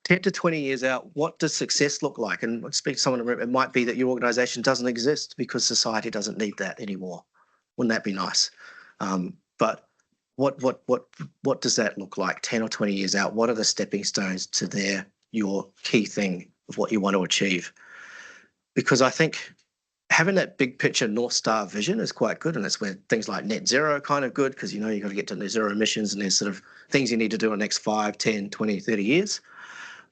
10 to 20 years out, what does success look like? And I'd speak to someone, it might be that your organisation doesn't exist because society doesn't need that anymore. Wouldn't that be nice? But what does that look like 10 or 20 years out? What are the stepping stones to your key thing of what you want to achieve? Because I think having that big picture North Star vision is quite good, and that's where things like net zero are kind of good, because you've got to get to net zero emissions, and there's sort of things you need to do in the next 5, 10, 20, 30 years.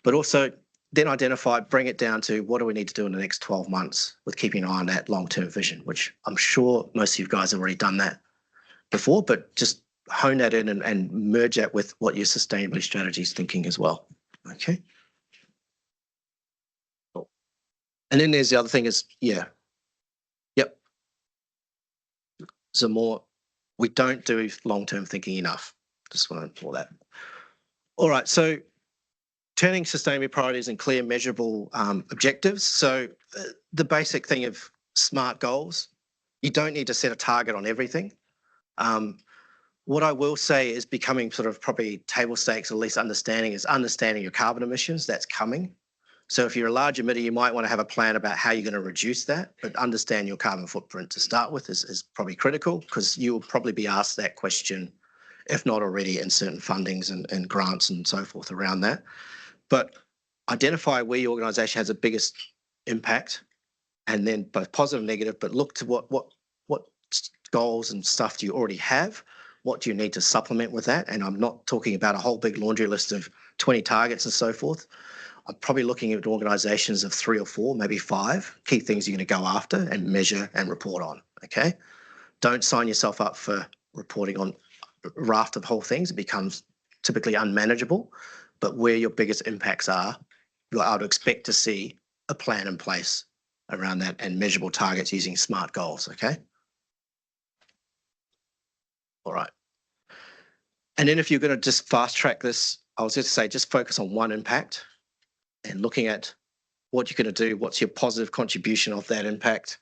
But also then identify, bring it down to what do we need to do in the next 12 months with keeping an eye on that long-term vision, which I'm sure most of you guys have already done that before, but just hone that in and merge that with what your sustainability strategy is thinking as well. Okay. Cool. And then there's the other thing is, yep. So we don't do long-term thinking enough. Just want to pull that. All right. So turning sustainability priorities and clear measurable objectives. So the basic thing of SMART goals, you don't need to set a target on everything. What I will say is becoming sort of probably table stakes, or at least understanding your carbon emissions. That's coming. So if you're a large emitter, you might want to have a plan about how you're going to reduce that, but understand your carbon footprint to start with is probably critical, because you will probably be asked that question, if not already, in certain fundings and grants and so forth around that. But identify where your organisation has the biggest impact, and then both positive and negative, but look to what goals and stuff do you already have? What do you need to supplement with that? And I'm not talking about a whole big laundry list of 20 targets and so forth. I'm probably looking at organisations of 3 or 4, maybe 5 key things you're going to go after and measure and report on, okay? Don't sign yourself up for reporting on a raft of whole things. It becomes typically unmanageable, but where your biggest impacts are, I would expect to see a plan in place around that and measurable targets using SMART goals, okay? All right. And then if you're going to just fast track this, I was going to say just focus on one impact and looking at what you're going to do, what's your positive contribution of that impact,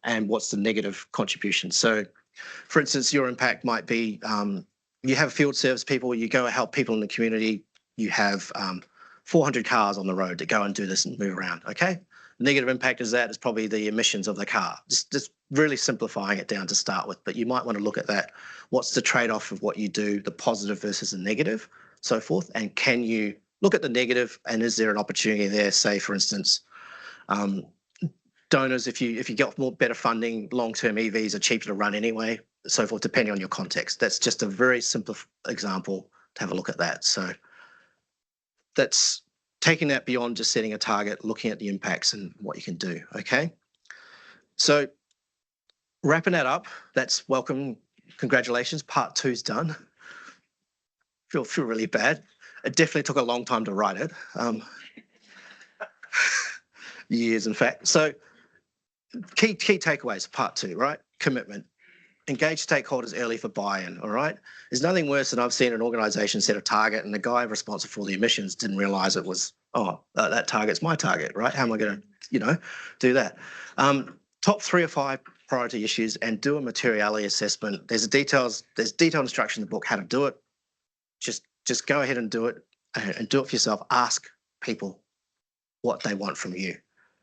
and what's the negative contribution. So, for instance, your impact might be you have field service people, you go help people in the community, you have 400 cars on the road to go and do this and move around, okay? The negative impact is probably the emissions of the car. Just really simplifying it down to start with, but you might want to look at that. What's the trade-off of what you do, the positive versus the negative, so forth, and can you look at the negative, and is there an opportunity there? Say, for instance, donors, if you get better funding, long-term EVs are cheaper to run anyway, so forth, depending on your context. That's just a very simple example to have a look at that. So that's taking that beyond just setting a target, looking at the impacts and what you can do, okay? So wrapping that up, that's welcome. Congratulations, part 2's done. Feel really bad. It definitely took a long time to write it. Years, in fact. So key takeaways, part 2, right? Commitment. Engage stakeholders early for buy-in, all right? There's nothing worse than I've seen an organisation set a target and the guy responsible for the emissions didn't realise it was, that target's my target, right? How am I going to, do that? Top 3 or 5 priority issues, and do a materiality assessment. There's detailed instruction in the book how to do it. Just go ahead and do it, and do it for yourself. Ask people what they want from you.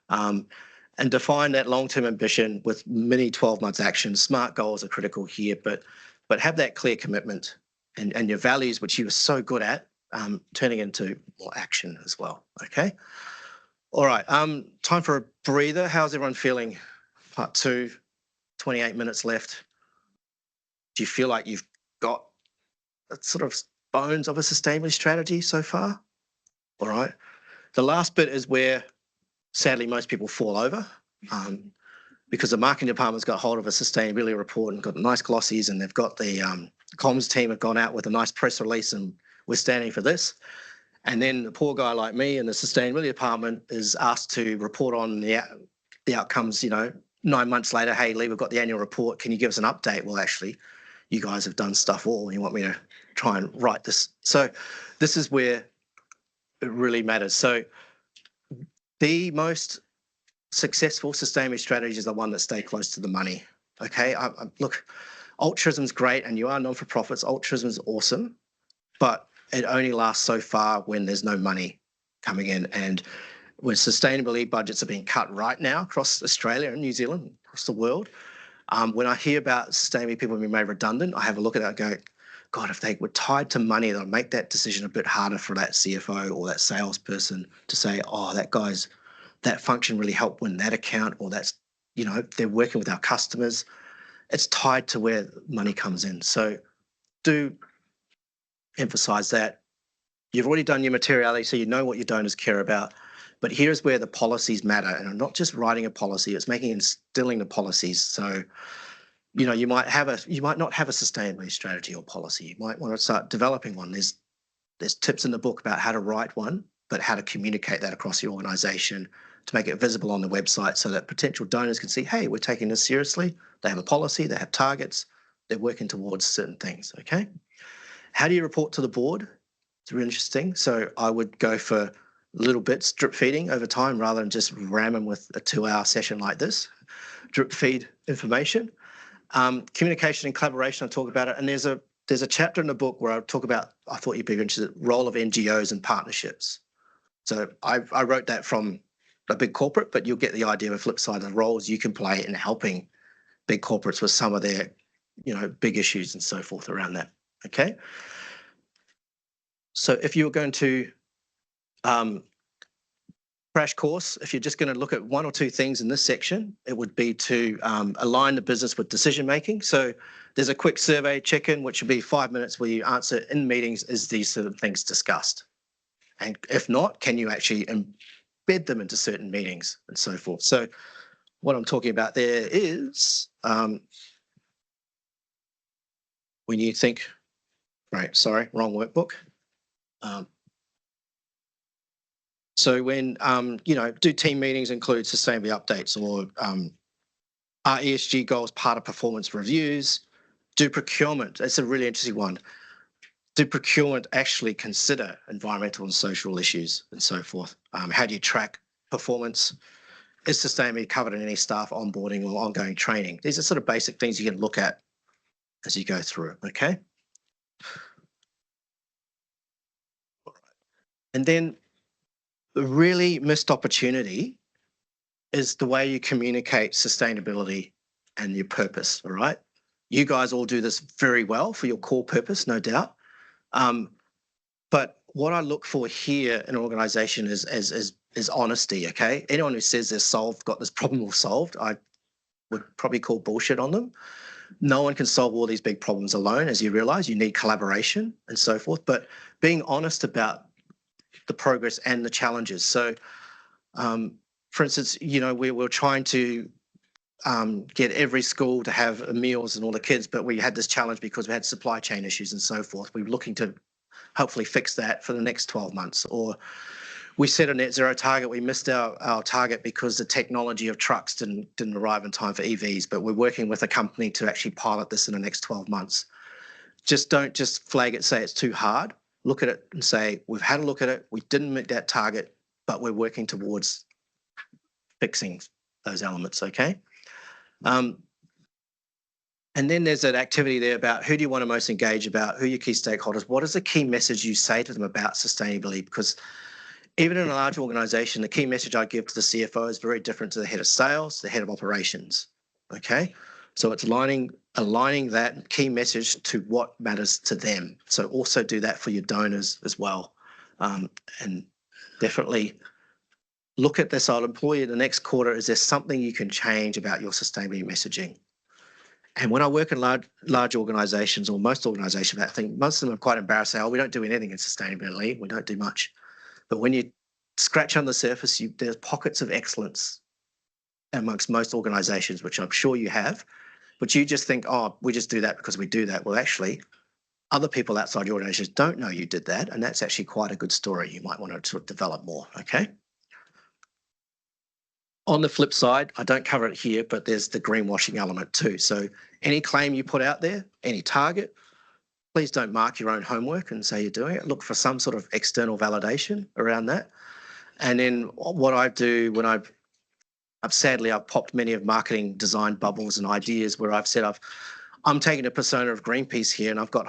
And define that long-term ambition with mini 12-month actions. SMART goals are critical here, but have that clear commitment and your values, which you are so good at, turning into more action as well, okay? All right, time for a breather. How's everyone feeling? Part 2, 28 minutes left. Do you feel like you've got a sort of bones of a sustainability strategy so far? All right. The last bit is where sadly most people fall over, because the marketing department's got hold of a sustainability report and got nice glossies, and they've got the comms team have gone out with a nice press release and we're standing for this. And then the poor guy like me in the sustainability department is asked to report on the outcomes, 9 months later. Hey, Lee, we've got the annual report. Can you give us an update? Well, actually, you guys have done stuff all and you want me to try and write this. So this is where it really matters. So the most successful sustainability strategies are the one that stay close to the money. Okay, look, altruism's great and you are non-for-profits. Altruism is awesome, but it only lasts so far when there's no money coming in. And when sustainability budgets are being cut right now across Australia and New Zealand, across the world, when I hear about sustainability people being made redundant, I have a look at it and go, God, if they were tied to money, they'll make that decision a bit harder for that CFO or that salesperson to say, oh, that function really helped win that account, or that's, they're working with our customers. It's tied to where money comes in. So do emphasize that. You've already done your materiality, so you know what your donors care about. But here's where the policies matter, and not just writing a policy, it's instilling the policies. So, you might not have a sustainability strategy or policy. You might want to start developing one. There's tips in the book about how to write one, but how to communicate that across the organisation to make it visible on the website so that potential donors can see, hey, we're taking this seriously. They have a policy, they have targets, they're working towards certain things, okay? How do you report to the board? It's really interesting. So I would go for little bits, drip feeding over time rather than just ram them with a 2-hour session like this. Drip feed information. Communication and collaboration, I talk about it. And there's a chapter in the book where I talk about, I thought you'd be interested, role of NGOs and partnerships. So I wrote that from a big corporate, but you'll get the idea of the flip side of the roles you can play in helping big corporates with some of their, big issues and so forth around that. Okay. So if you were going to crash course, if you're just going to look at one or two things in this section, it would be to align the business with decision making. So there's a quick survey check-in, which would be 5 minutes where you answer in meetings, is these sort of things discussed? And if not, can you actually embed them into certain meetings and so forth? So what I'm talking about there is when you think, right, sorry, wrong workbook. So when, do team meetings include sustainability updates, or are ESG goals part of performance reviews? Do procurement, that's a really interesting one. Do procurement actually consider environmental and social issues and so forth? How do you track performance? Is sustainability covered in any staff onboarding or ongoing training? These are sort of basic things you can look at as you go through, okay? And then the really missed opportunity is the way you communicate sustainability and your purpose, all right? You guys all do this very well for your core purpose, no doubt. But what I look for here in an organisation is honesty, okay? Anyone who says they've got this problem all solved, I would probably call bullshit on them. No one can solve all these big problems alone, as you realise. You need collaboration and so forth, but being honest about the progress and the challenges. So, for instance, we were trying to get every school to have meals and all the kids, but we had this challenge because we had supply chain issues and so forth. We were looking to hopefully fix that for the next 12 months. Or we set a net zero target. We missed our target because the technology of trucks didn't arrive in time for EVs, but we're working with a company to actually pilot this in the next 12 months. Don't just flag it, say it's too hard. Look at it and say, we've had a look at it. We didn't meet that target, but we're working towards fixing those elements, okay? And then there's that activity there about who do you want to most engage about, who are your key stakeholders, what is the key message you say to them about sustainability? Because even in a large organisation, the key message I give to the CFO is very different to the head of sales, the head of operations, okay? So it's aligning that key message to what matters to them. So also do that for your donors as well. And definitely look at this. I'll employ you the next quarter. Is there something you can change about your sustainability messaging? And when I work in large organisations, or most organisations, I think most of them are quite embarrassed. Say, oh, we don't do anything in sustainability. We don't do much. But when you scratch on the surface, there's pockets of excellence amongst most organisations, which I'm sure you have. But you just think, oh, we just do that because we do that. Well, actually, other people outside your organisation don't know you did that. And that's actually quite a good story. You might want to sort of develop more, okay? On the flip side, I don't cover it here, but there's the greenwashing element too. So any claim you put out there, any target, please don't mark your own homework and say you're doing it. Look for some sort of external validation around that. And then what I do when I've popped many of marketing design bubbles and ideas where I've said I'm taking a persona of Greenpeace here and I've got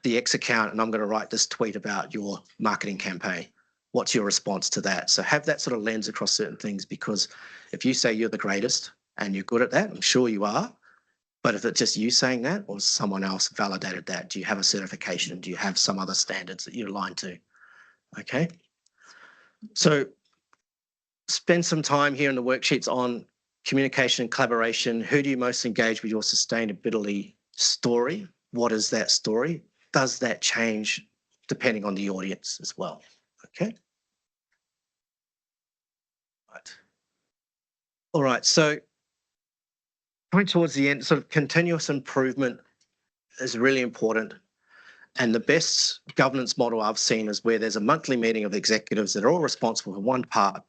the X account and I'm going to write this tweet about your marketing campaign. What's your response to that? So have that sort of lens across certain things, because if you say you're the greatest and you're good at that, I'm sure you are, but if it's just you saying that or someone else validated that, do you have a certification? Do you have some other standards that you're aligned to? Okay. So spend some time here in the worksheets on communication and collaboration. Who do you most engage with your sustainability story? What is that story? Does that change depending on the audience as well? Okay. Right. All right. So coming towards the end, sort of continuous improvement is really important. And the best governance model I've seen is where there's a monthly meeting of executives that are all responsible for one part,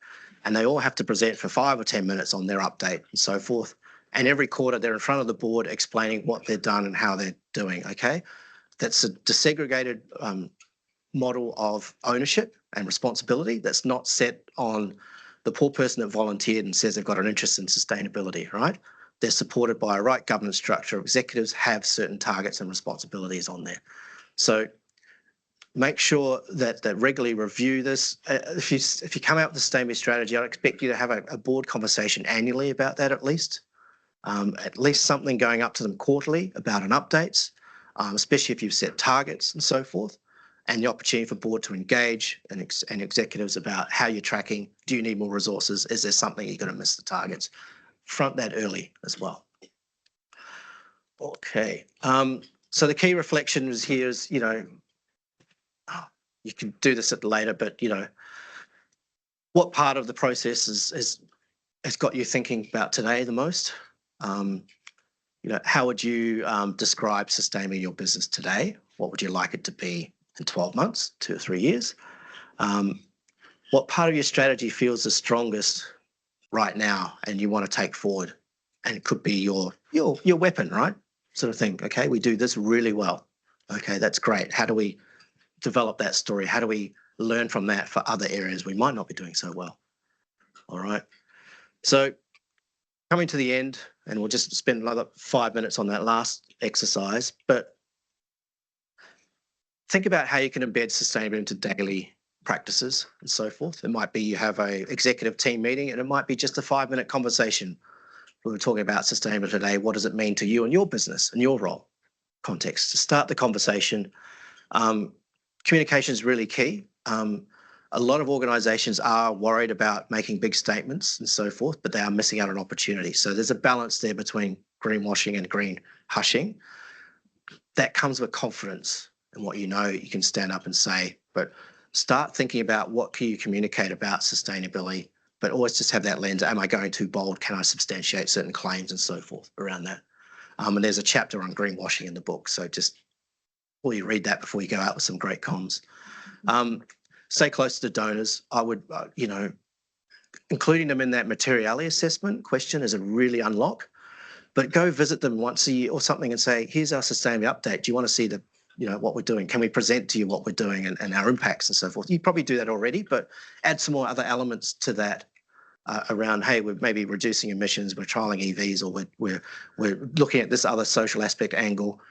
and they all have to present for 5 or 10 minutes on their update and so forth. And every quarter they're in front of the board explaining what they've done and how they're doing, okay? That's a desegregated model of ownership and responsibility that's not set on the poor person that volunteered and says they've got an interest in sustainability, right? They're supported by a right governance structure. Executives have certain targets and responsibilities on there. So make sure that regularly review this. If you come out with a sustainability strategy, I'd expect you to have a board conversation annually about that at least something going up to them quarterly about an updates, especially if you've set targets and so forth, and the opportunity for board to engage and executives about how you're tracking. Do you need more resources? Is there something you're going to miss the targets? Front that early as well. Okay. So the key reflection is here is, you can do this at later, but, what part of the process has got you thinking about today the most? How would you describe sustaining your business today? What would you like it to be in 12 months, 2 or 3 years? What part of your strategy feels the strongest right now and you want to take forward? And it could be your weapon, right? Sort of thing. Okay, we do this really well. Okay, that's great. How do we develop that story? How do we learn from that for other areas we might not be doing so well? All right. So coming to the end, and we'll just spend another 5 minutes on that last exercise, but think about how you can embed sustainability into daily practices and so forth. It might be you have a executive team meeting and it might be just a 5-minute conversation. We were talking about sustainability today. What does it mean to you and your business and your role? Context to start the conversation. Communication is really key. A lot of organisations are worried about making big statements and so forth, but they are missing out on opportunity. So there's a balance there between greenwashing and green hushing. That comes with confidence in what you can stand up and say, but start thinking about what can you communicate about sustainability, but always just have that lens. Am I going too bold? Can I substantiate certain claims and so forth around that? And there's a chapter on greenwashing in the book. So just or you read that before you go out with some great comms. Stay close to donors. I would, including them in that materiality assessment question is a really unlock, but go visit them once a year or something and say, here's our sustainability update. Do you want to see what we're doing? Can we present to you what we're doing and our impacts and so forth? You probably do that already, but add some more other elements to that around, hey, we're maybe reducing emissions, we're trialing EVs, or we're looking at this other social aspect angle.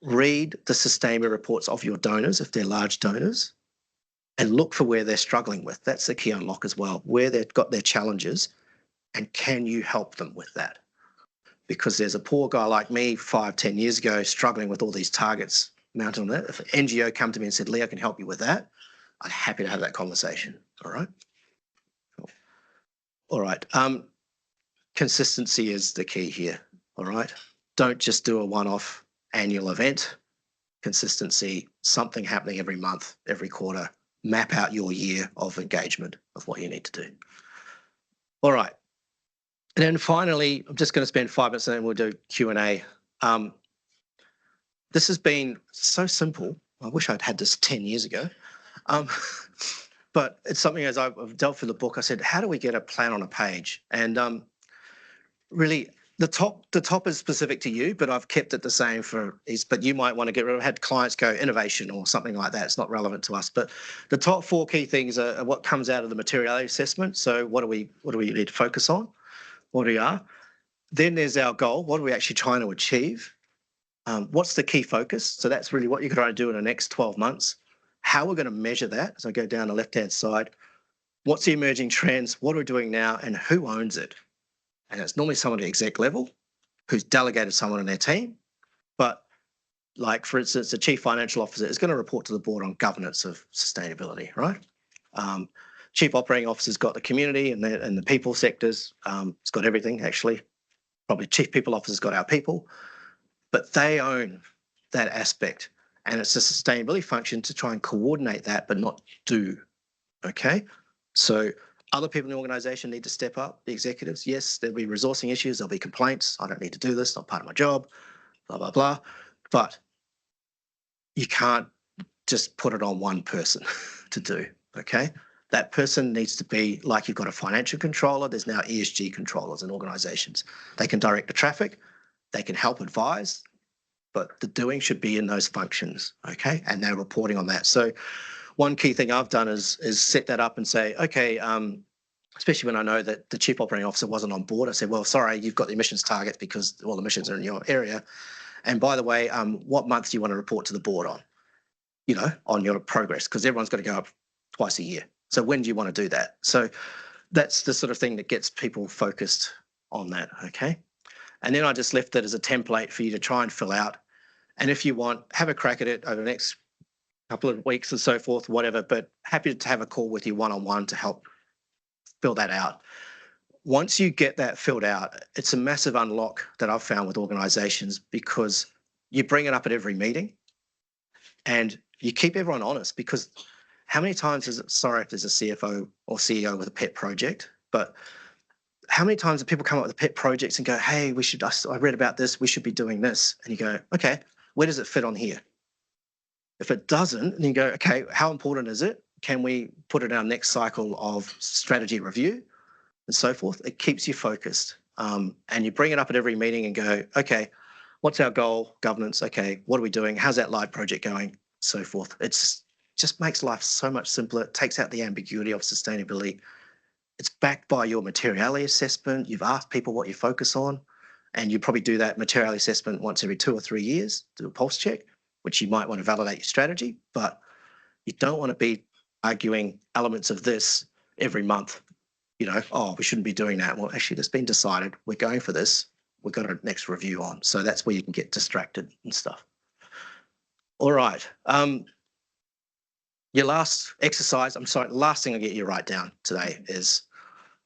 Read the sustainability reports of your donors, if they're large donors, and look for where they're struggling with. That's the key unlock as well, where they've got their challenges, and can you help them with that? Because there's a poor guy like me 5-10 years ago struggling with all these targets mounted on that. If an NGO come to me and said, Lee, I can help you with that, I'm happy to have that conversation. All right. Cool. All right. Consistency is the key here. All right. Don't just do a one-off annual event. Consistency, something happening every month, every quarter. Map out your year of engagement of what you need to do. All right. And then finally, I'm just going to spend 5 minutes and then we'll do Q&A. This has been so simple. I wish I'd had this 10 years ago. But it's something as I've dealt with the book, I said, how do we get a plan on a page? And really, the top is specific to you, but I've kept it the same but you might want to get rid of, had clients go innovation or something like that. It's not relevant to us, but the top 4 key things are what comes out of the materiality assessment. So what do we need to focus on? What we are. Then there's our goal. What are we actually trying to achieve? What's the key focus? So that's really what you're trying to do in the next 12 months. How we're going to measure that. So I go down the left-hand side. What's the emerging trends? What are we doing now? And who owns it? And it's normally someone at the exec level who's delegated someone in their team. But like, for instance, the chief financial officer is going to report to the board on governance of sustainability, right? Chief operating officer's got the community and the people sectors. It's got everything, actually. Probably chief people officer's got our people. But they own that aspect. And it's a sustainability function to try and coordinate that, but not do, okay? So other people in the organisation need to step up, the executives. Yes, there'll be resourcing issues, there'll be complaints. I don't need to do this, not part of my job, blah, blah, blah. But you can't just put it on one person to do, okay? That person needs to be, like you've got a financial controller, there's now ESG controllers in organisations. They can direct the traffic, they can help advise, but the doing should be in those functions, okay? And they're reporting on that. So one key thing I've done is set that up and say, okay, especially when I know that the chief operating officer wasn't on board, I said, well, sorry, you've got the emissions targets because all the emissions are in your area. And by the way, what month do you want to report to the board on, on your progress? Because everyone's got to go up twice a year. So when do you want to do that? So that's the sort of thing that gets people focused on that, okay? And then I just left it as a template for you to try and fill out. And if you want, have a crack at it over the next couple of weeks and so forth, whatever, but happy to have a call with you one-on-one to help fill that out. Once you get that filled out, it's a massive unlock that I've found with organisations because you bring it up at every meeting and you keep everyone honest, because how many times is it, sorry if there's a CFO or CEO with a pet project, but how many times do people come up with pet projects and go, hey, I read about this, we should be doing this. And you go, okay, where does it fit on here? If it doesn't, then you go, okay, how important is it? Can we put it in our next cycle of strategy review and so forth? It keeps you focused. And you bring it up at every meeting and go, okay, what's our goal? Governance. Okay, what are we doing? How's that live project going? So forth. It's just makes life so much simpler. It takes out the ambiguity of sustainability. It's backed by your materiality assessment. You've asked people what you focus on, and you probably do that materiality assessment once every 2 or 3 years, do a pulse check, which you might want to validate your strategy, but you don't want to be arguing elements of this every month. Oh, we shouldn't be doing that. Well, actually, that's been decided. We're going for this. We've got a next review on. So that's where you can get distracted and stuff. All right. Your last exercise, the last thing I get you to write down today is,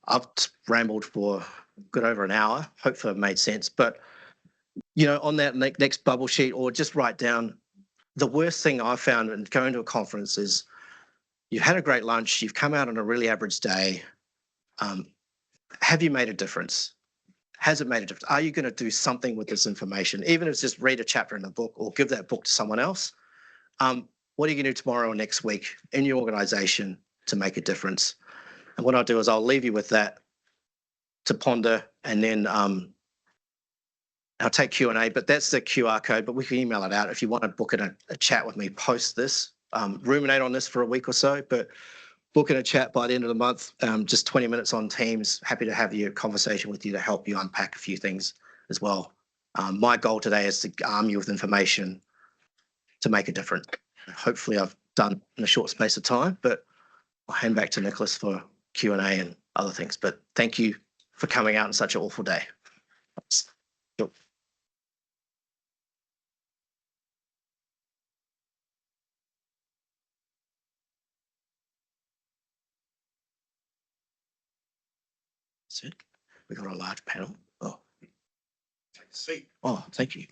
I've rambled for good over an hour. Hopefully I've made sense. But, on that next bubble sheet, or just write down, the worst thing I've found in going to a conference is you've had a great lunch, you've come out on a really average day. Have you made a difference? Has it made a difference? Are you going to do something with this information? Even if it's just read a chapter in a book or give that book to someone else. What are you going to do tomorrow or next week in your organisation to make a difference? And what I'll do is I'll leave you with that to ponder, and then I'll take Q&A, but that's the QR code, but we can email it out if you want to book in a chat with me post this. Ruminate on this for a week or so, but book in a chat by the end of the month, just 20 minutes on Teams. Happy to have a conversation with you to help you unpack a few things as well. My goal today is to arm you with information to make a difference. Hopefully I've done in a short space of time, but I'll hand back to Nicholas for Q&A and other things. But thank you for coming out on such an awful day. Cool. That's it. We've got a large panel. Oh. See. Oh, thank you.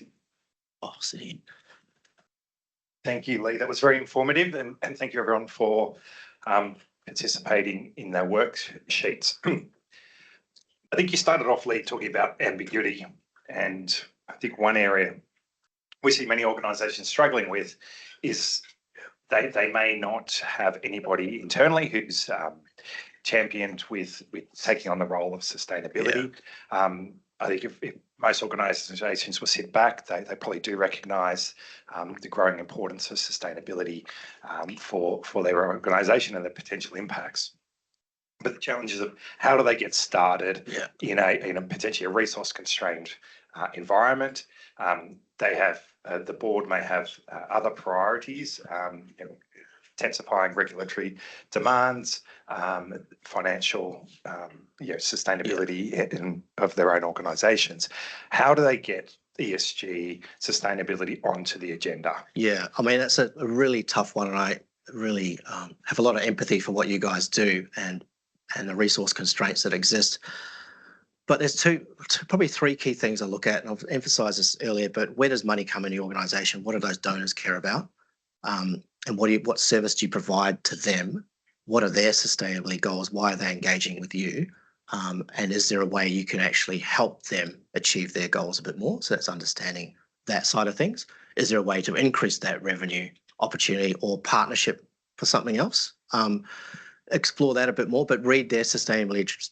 Oh, sit in. Thank you, Lee. That was very informative, and thank you everyone for participating in their worksheets. I think you started off, Lee, talking about ambiguity, and I think one area we see many organisations struggling with is they may not have anybody internally who's championed with taking on the role of sustainability. I think if most organisations will sit back, they probably do recognise the growing importance of sustainability for their organisation and the potential impacts. But the challenges of how do they get started in a potentially a resource constrained environment. They have the board may have other priorities, intensifying regulatory demands, financial sustainability of their own organisations. How do they get ESG sustainability onto the agenda? Yeah, I mean, that's a really tough one, and I really have a lot of empathy for what you guys do and the resource constraints that exist. But there's probably three key things I look at, and I've emphasised this earlier, but where does money come in the organisation? What do those donors care about? And what service do you provide to them? What are their sustainability goals? Why are they engaging with you? And is there a way you can actually help them achieve their goals a bit more? So that's understanding that side of things. Is there a way to increase that revenue opportunity or partnership for something else? Explore that a bit more, but read their sustainability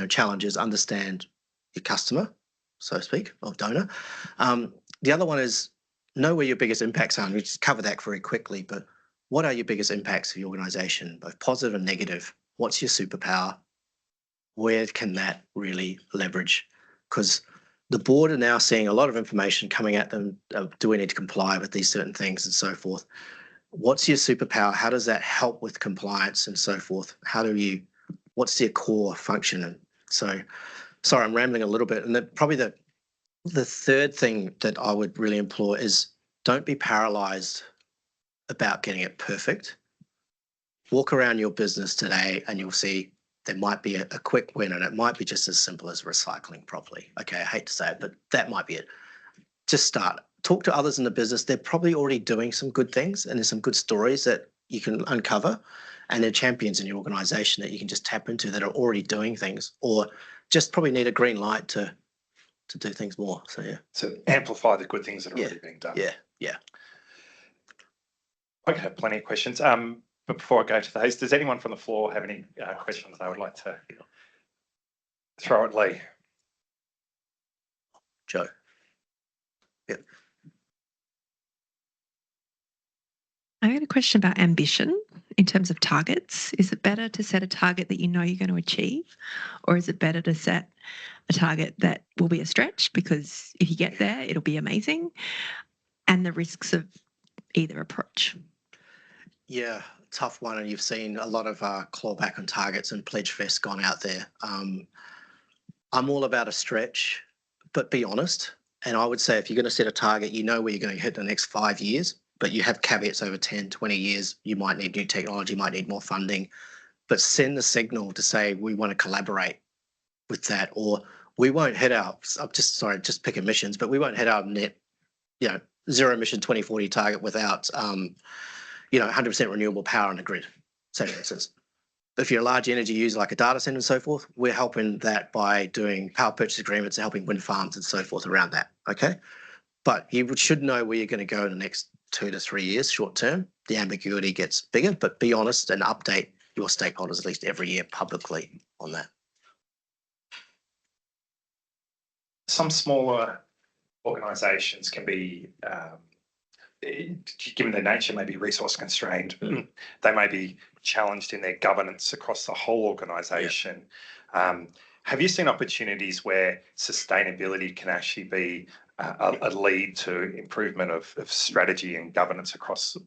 challenges, understand your customer, so to speak, or donor. The other one is know where your biggest impacts are. And we just cover that very quickly, but what are your biggest impacts for your organisation, both positive and negative? What's your superpower? Where can that really leverage? Because the board are now seeing a lot of information coming at them. Do we need to comply with these certain things and so forth? What's your superpower? How does that help with compliance and so forth? What's their core function? And so, sorry, I'm rambling a little bit. And probably the third thing that I would really implore is don't be paralyzed about getting it perfect. Walk around your business today and you'll see there might be a quick win, and it might be just as simple as recycling properly. Okay, I hate to say it, but that might be it. Just start. Talk to others in the business. They're probably already doing some good things, and there's some good stories that you can uncover, and they're champions in your organization that you can just tap into that are already doing things, or just probably need a green light to do things more. So yeah. So amplify the good things that are already being done. Yeah. I could have plenty of questions. But before I go to those, does anyone from the floor have any questions they would like to throw at Lee? Joe. Yep. I had a question about ambition in terms of targets. Is it better to set a target that you know you're going to achieve, or is it better to set a target that will be a stretch because if you get there, it'll be amazing, and the risks of either approach? Yeah, tough one, and you've seen a lot of clawback on targets and pledge fest gone out there. I'm all about a stretch, but be honest. And I would say if you're going to set a target, you know where you're going to hit in the next 5 years, but you have caveats over 10, 20 years. You might need new technology, might need more funding, but send the signal to say we want to collaborate with that, or we won't hit our, just pick emissions, but we won't hit our net, zero emission 2040 target without, 100% renewable power on the grid, say for instance. If you're a large energy user like a data center and so forth, we're helping that by doing power purchase agreements and helping wind farms and so forth around that, okay? But you should know where you're going to go in the next 2 to 3 years, short term. The ambiguity gets bigger, but be honest and update your stakeholders at least every year publicly on that. Some smaller organisations can be, given their nature, may be resource constrained. They may be challenged in their governance across the whole organisation. Have you seen opportunities where sustainability can actually be a lead to improvement of strategy and governance across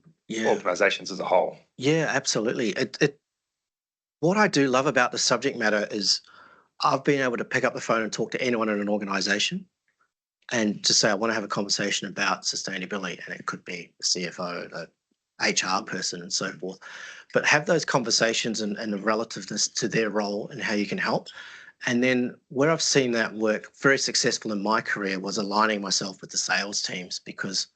organisations as a whole? Yeah, absolutely. What I do love about the subject matter is I've been able to pick up the phone and talk to anyone in an organisation and just say, I want to have a conversation about sustainability. And it could be the CFO, the HR person and so forth. But have those conversations and the relativeness to their role and how you can help. And then where I've seen that work very successful in my career was aligning myself with the sales teams, because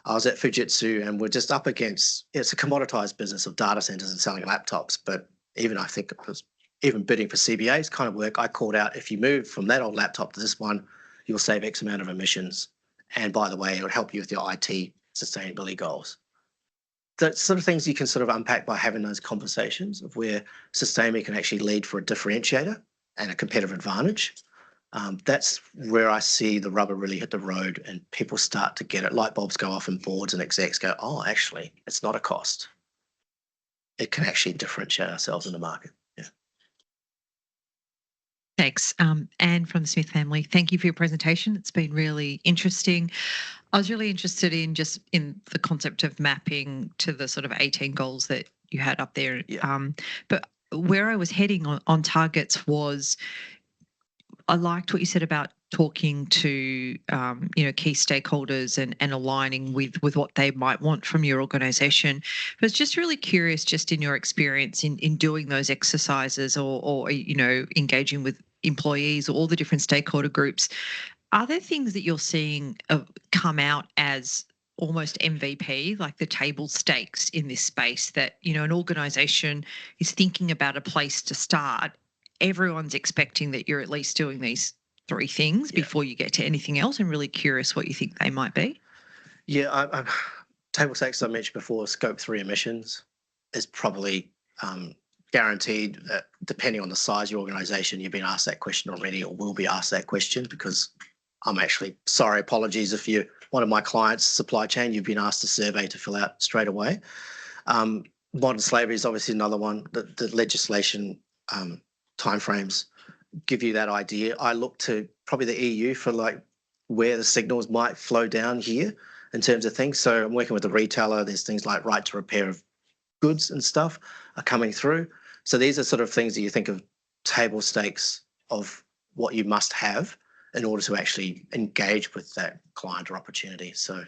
I was at Fujitsu and we're just up against, it's a commoditized business of data centers and selling laptops. But I think it was even bidding for CBA's kind of work, I called out, if you move from that old laptop to this one, you'll save X amount of emissions. And by the way, it'll help you with your IT sustainability goals. The sort of things you can sort of unpack by having those conversations of where sustainability can actually lead for a differentiator and a competitive advantage. That's where I see the rubber really hit the road and people start to get it. Light bulbs go off and boards and execs go, oh, actually, it's not a cost. It can actually differentiate ourselves in the market. Yeah. Thanks. Anne from the Smith family, thank you for your presentation. It's been really interesting. I was really interested in just in the concept of mapping to the sort of 18 goals that you had up there. Yeah. But where I was heading on targets was, I liked what you said about talking to key stakeholders and aligning with what they might want from your organisation. But I was just really curious, just in your experience in doing those exercises or engaging with employees or all the different stakeholder groups, are there things that you're seeing come out as almost MVP, like the table stakes in this space, that an organisation is thinking about a place to start? Everyone's expecting that you're at least doing these 3 things before you get to anything else. I'm really curious what you think they might be. Yeah, table stakes, as I mentioned before, scope 3 emissions is probably guaranteed. Depending on the size of your organisation, you've been asked that question already or will be asked that question, because I'm actually sorry, apologies if you're one of my clients, supply chain, you've been asked a survey to fill out straight away. Modern slavery is obviously another one. The legislation timeframes give you that idea. I look to probably the EU for like where the signals might flow down here in terms of things. So I'm working with a retailer. There's things like right to repair of goods and stuff are coming through. So these are sort of things that you think of, table stakes of what you must have in order to actually engage with that client or opportunity. So,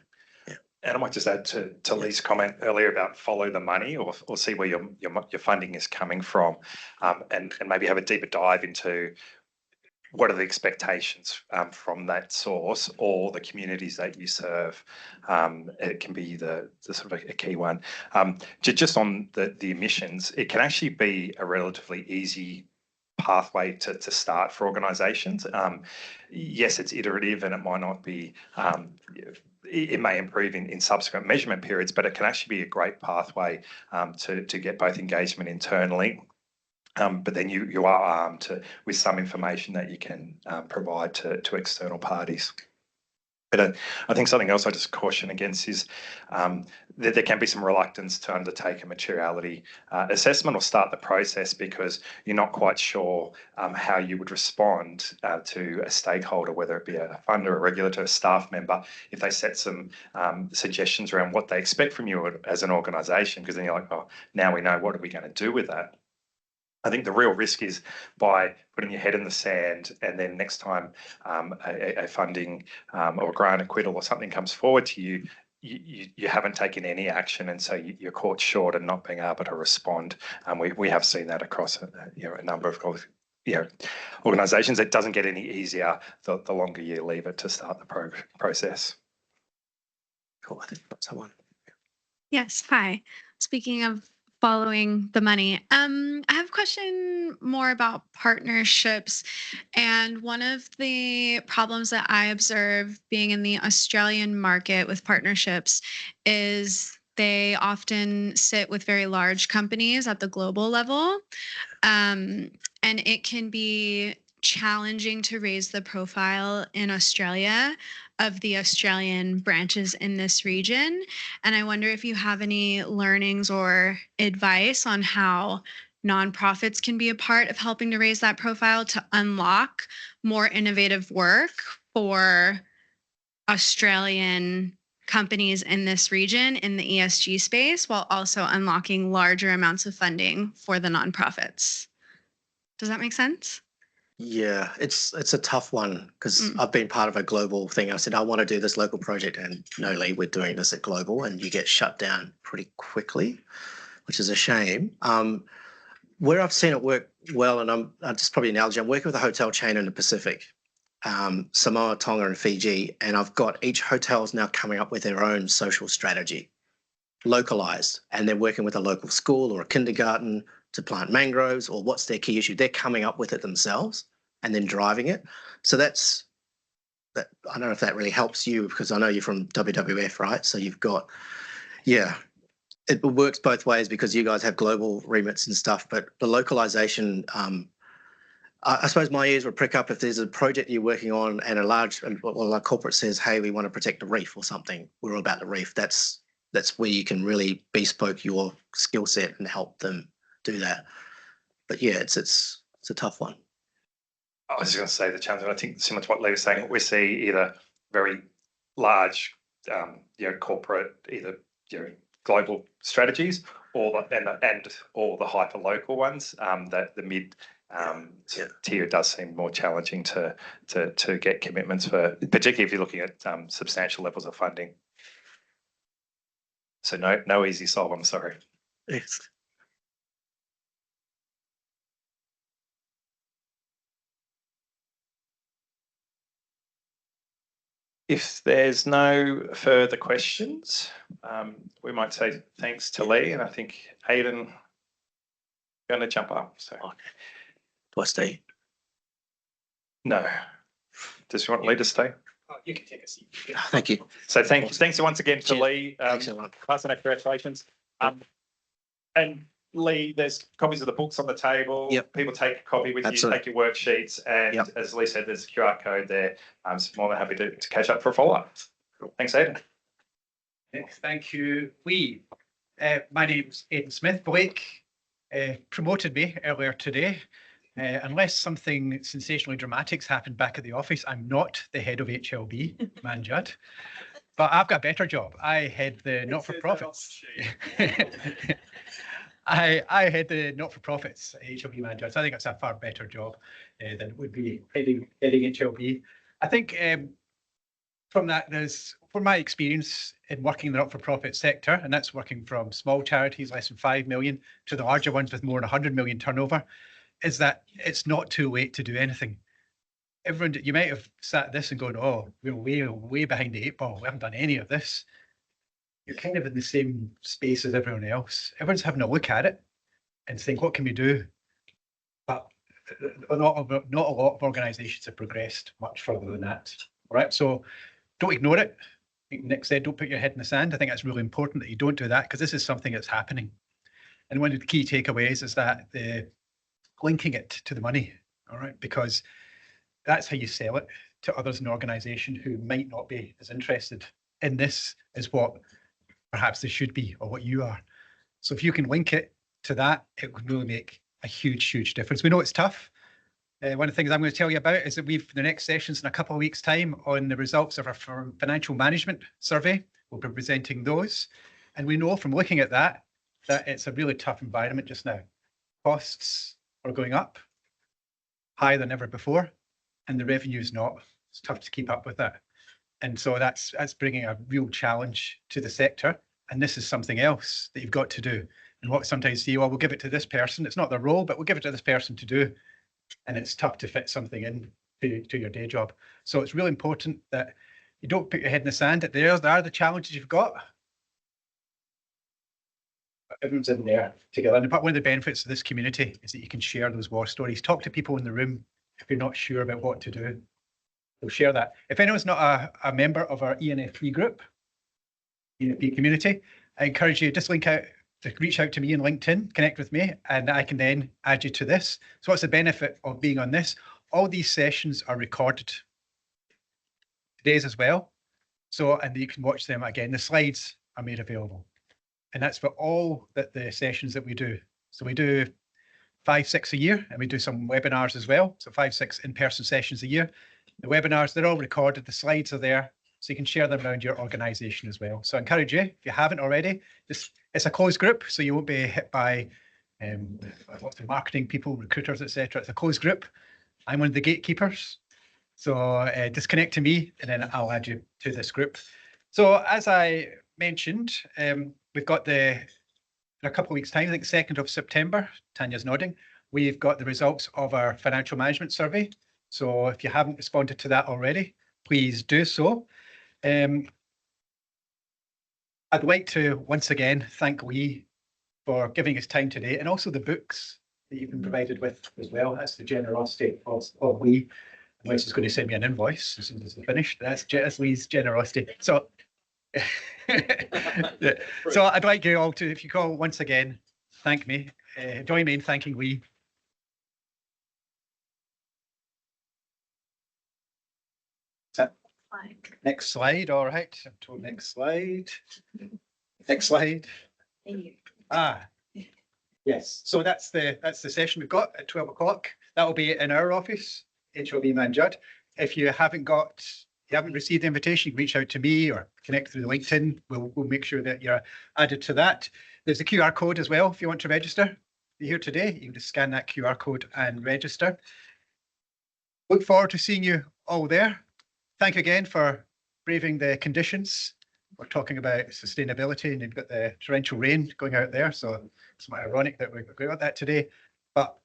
yeah. And I might just add to Lee's comment earlier about follow the money or see where your funding is coming from, and maybe have a deeper dive into what are the expectations from that source or the communities that you serve. It can be the sort of a key one. Just on the emissions, it can actually be a relatively easy pathway to start for organisations. Yes, it's iterative and it might not be, it may improve in subsequent measurement periods, but it can actually be a great pathway to get both engagement internally. But then you are armed with some information that you can provide to external parties. But I think something else I just caution against is that there can be some reluctance to undertake a materiality assessment or start the process because you're not quite sure how you would respond to a stakeholder, whether it be a funder, a regulator, a staff member, if they set some suggestions around what they expect from you as an organisation, because then you're like, oh, now we know, what are we going to do with that? I think the real risk is by putting your head in the sand and then next time a funding or a grant acquittal or something comes forward to you, you haven't taken any action, and so you're caught short and not being able to respond. We have seen that across a number of organisations. It doesn't get any easier the longer you leave it to start the process. Cool. I think that's someone. Yes. Hi. Speaking of following the money, I have a question more about partnerships. And one of the problems that I observe being in the Australian market with partnerships is they often sit with very large companies at the global level. And it can be challenging to raise the profile in Australia of the Australian branches in this region. And I wonder if you have any learnings or advice on how nonprofits can be a part of helping to raise that profile to unlock more innovative work for Australian companies in this region in the ESG space, while also unlocking larger amounts of funding for the nonprofits. Does that make sense? Yeah, it's a tough one because I've been part of a global thing. I said, I want to do this local project, and no, Lee, we're doing this at global, and you get shut down pretty quickly, which is a shame. Where I've seen it work well, and I'm just probably an analogy, I'm working with a hotel chain in the Pacific, Samoa, Tonga, and Fiji, and I've got each hotel is now coming up with their own social strategy, localized, and they're working with a local school or a kindergarten to plant mangroves, or what's their key issue. They're coming up with it themselves and then driving it. So that's that. I don't know if that really helps you, because I know you're from WWF, right? So you've got, yeah, it works both ways because you guys have global remits and stuff, but the localization I suppose my ears would prick up if there's a project you're working on and a corporate says, hey, we want to protect the reef or something. We're all about the reef. That's where you can really bespoke your skill set and help them do that. But yeah, it's a tough one. I was just going to say the challenge, and I think similar to what Lee was saying, we see either very large, corporate, either global strategies, or the hyper local ones. That the mid tier does seem more challenging to get commitments for, particularly if you're looking at substantial levels of funding. So no easy solve. I'm sorry. Yes. If there's no further questions, we might say thanks to Lee, and I think Aidan going to jump up. So, Do I stay? No. Does you want Lee to stay? Oh, you can take a seat. Thank you. So thanks once again to Cheers. Lee. Thanks, everyone. Pass on our congratulations. And Lee, there's copies of the books on the table. Yep. People take a copy with Absolutely. you, take your worksheets, and Yep. as Lee said, there's a QR code there. I'm more than happy to catch up for a follow-up. Thanks, Aidan. Thank you, Lee. My name's Aidan Smith. Blake promoted me earlier today. Unless something sensationally dramatic's happened back at the office, I'm not the head of HLB, Manjad. But I've got a better job. I head the not-for-profits. I head the not-for-profits at HLB Manjad. So I think it's a far better job than it would be heading HLB. I think from that, from my experience in working in the not-for-profit sector, and that's working from small charities, less than 5 million, to the larger ones with more than 100 million turnover, is that it's not too late to do anything. Everyone, you might have sat at this and gone, oh, we're way behind the 8 ball. We haven't done any of this. You're kind of in the same space as everyone else. Everyone's having a look at it and think, what can we do? But not a lot of organisations have progressed much further than that. All right, so don't ignore it. Like Nick said, don't put your head in the sand. I think that's really important that you don't do that, because this is something that's happening. And one of the key takeaways is that linking it to the money, all right, because that's how you sell it to others in the organisation who might not be as interested in this as what perhaps they should be or what you are. So if you can link it to that, it would really make a huge difference. We know it's tough. One of the things I'm going to tell you about is that the next session's in a couple of weeks' time on the results of our financial management survey. We'll be presenting those. And we know from looking at that it's a really tough environment just now. Costs are going up higher than ever before, and the revenue's not. It's tough to keep up with that. And so that's bringing a real challenge to the sector. And this is something else that you've got to do. And what sometimes see, well, we'll give it to this person. It's not their role, but we'll give it to this person to do. And it's tough to fit something in to your day job. So it's really important that you don't put your head in the sand. There are the challenges you've got. But everyone's in there together. And one of the benefits of this community is that you can share those war stories. Talk to people in the room if you're not sure about what to do. We'll share that. If anyone's not a member of our ENFP group, ENFP community, I encourage you just reach out to me on LinkedIn, connect with me, and I can then add you to this. So what's the benefit of being on this? All these sessions are recorded. Today's as well. So, and you can watch them again. The slides are made available. And that's for all the sessions that we do. So we do 5, 6 a year, and we do some webinars as well. So 5, 6 in-person sessions a year. The webinars, they're all recorded. The slides are there, so you can share them around your organisation as well. So I encourage you, if you haven't already, it's a closed group, so you won't be hit by lots of marketing people, recruiters, etc. It's a closed group. I'm one of the gatekeepers. So just connect to me, and then I'll add you to this group. So as I mentioned, we've got in a couple of weeks' time, I think 2nd of September, Tanya's nodding, we've got the results of our financial management survey. So if you haven't responded to that already, please do so. I'd like to once again thank Lee for giving us time today, and also the books that you've been provided with as well. That's the generosity of Lee. Unless he's going to send me an invoice as soon as it's finished. That's Lee's generosity. So, yeah. So I'd like you all to, if you call once again, thank me. Join me in thanking Lee Next slide, all right. To next slide. Next slide. Ah, yes. So that's the session we've got at 12 o'clock. That will be in our office, HLB Man Judd. If you haven't received the invitation, you can reach out to me or connect through the LinkedIn. We'll make sure that you're added to that. There's a QR code as well if you want to register. You're here today, you can just scan that QR code and register. Look forward to seeing you all there. Thank you again for braving the conditions. We're talking about sustainability and you've got the torrential rain going out there. So it's ironic that we've got that today. But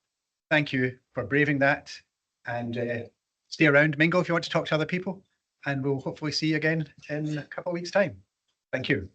thank you for braving that and stay around, mingle if you want to talk to other people. And we'll hopefully see you again in a couple of weeks' time. Thank you.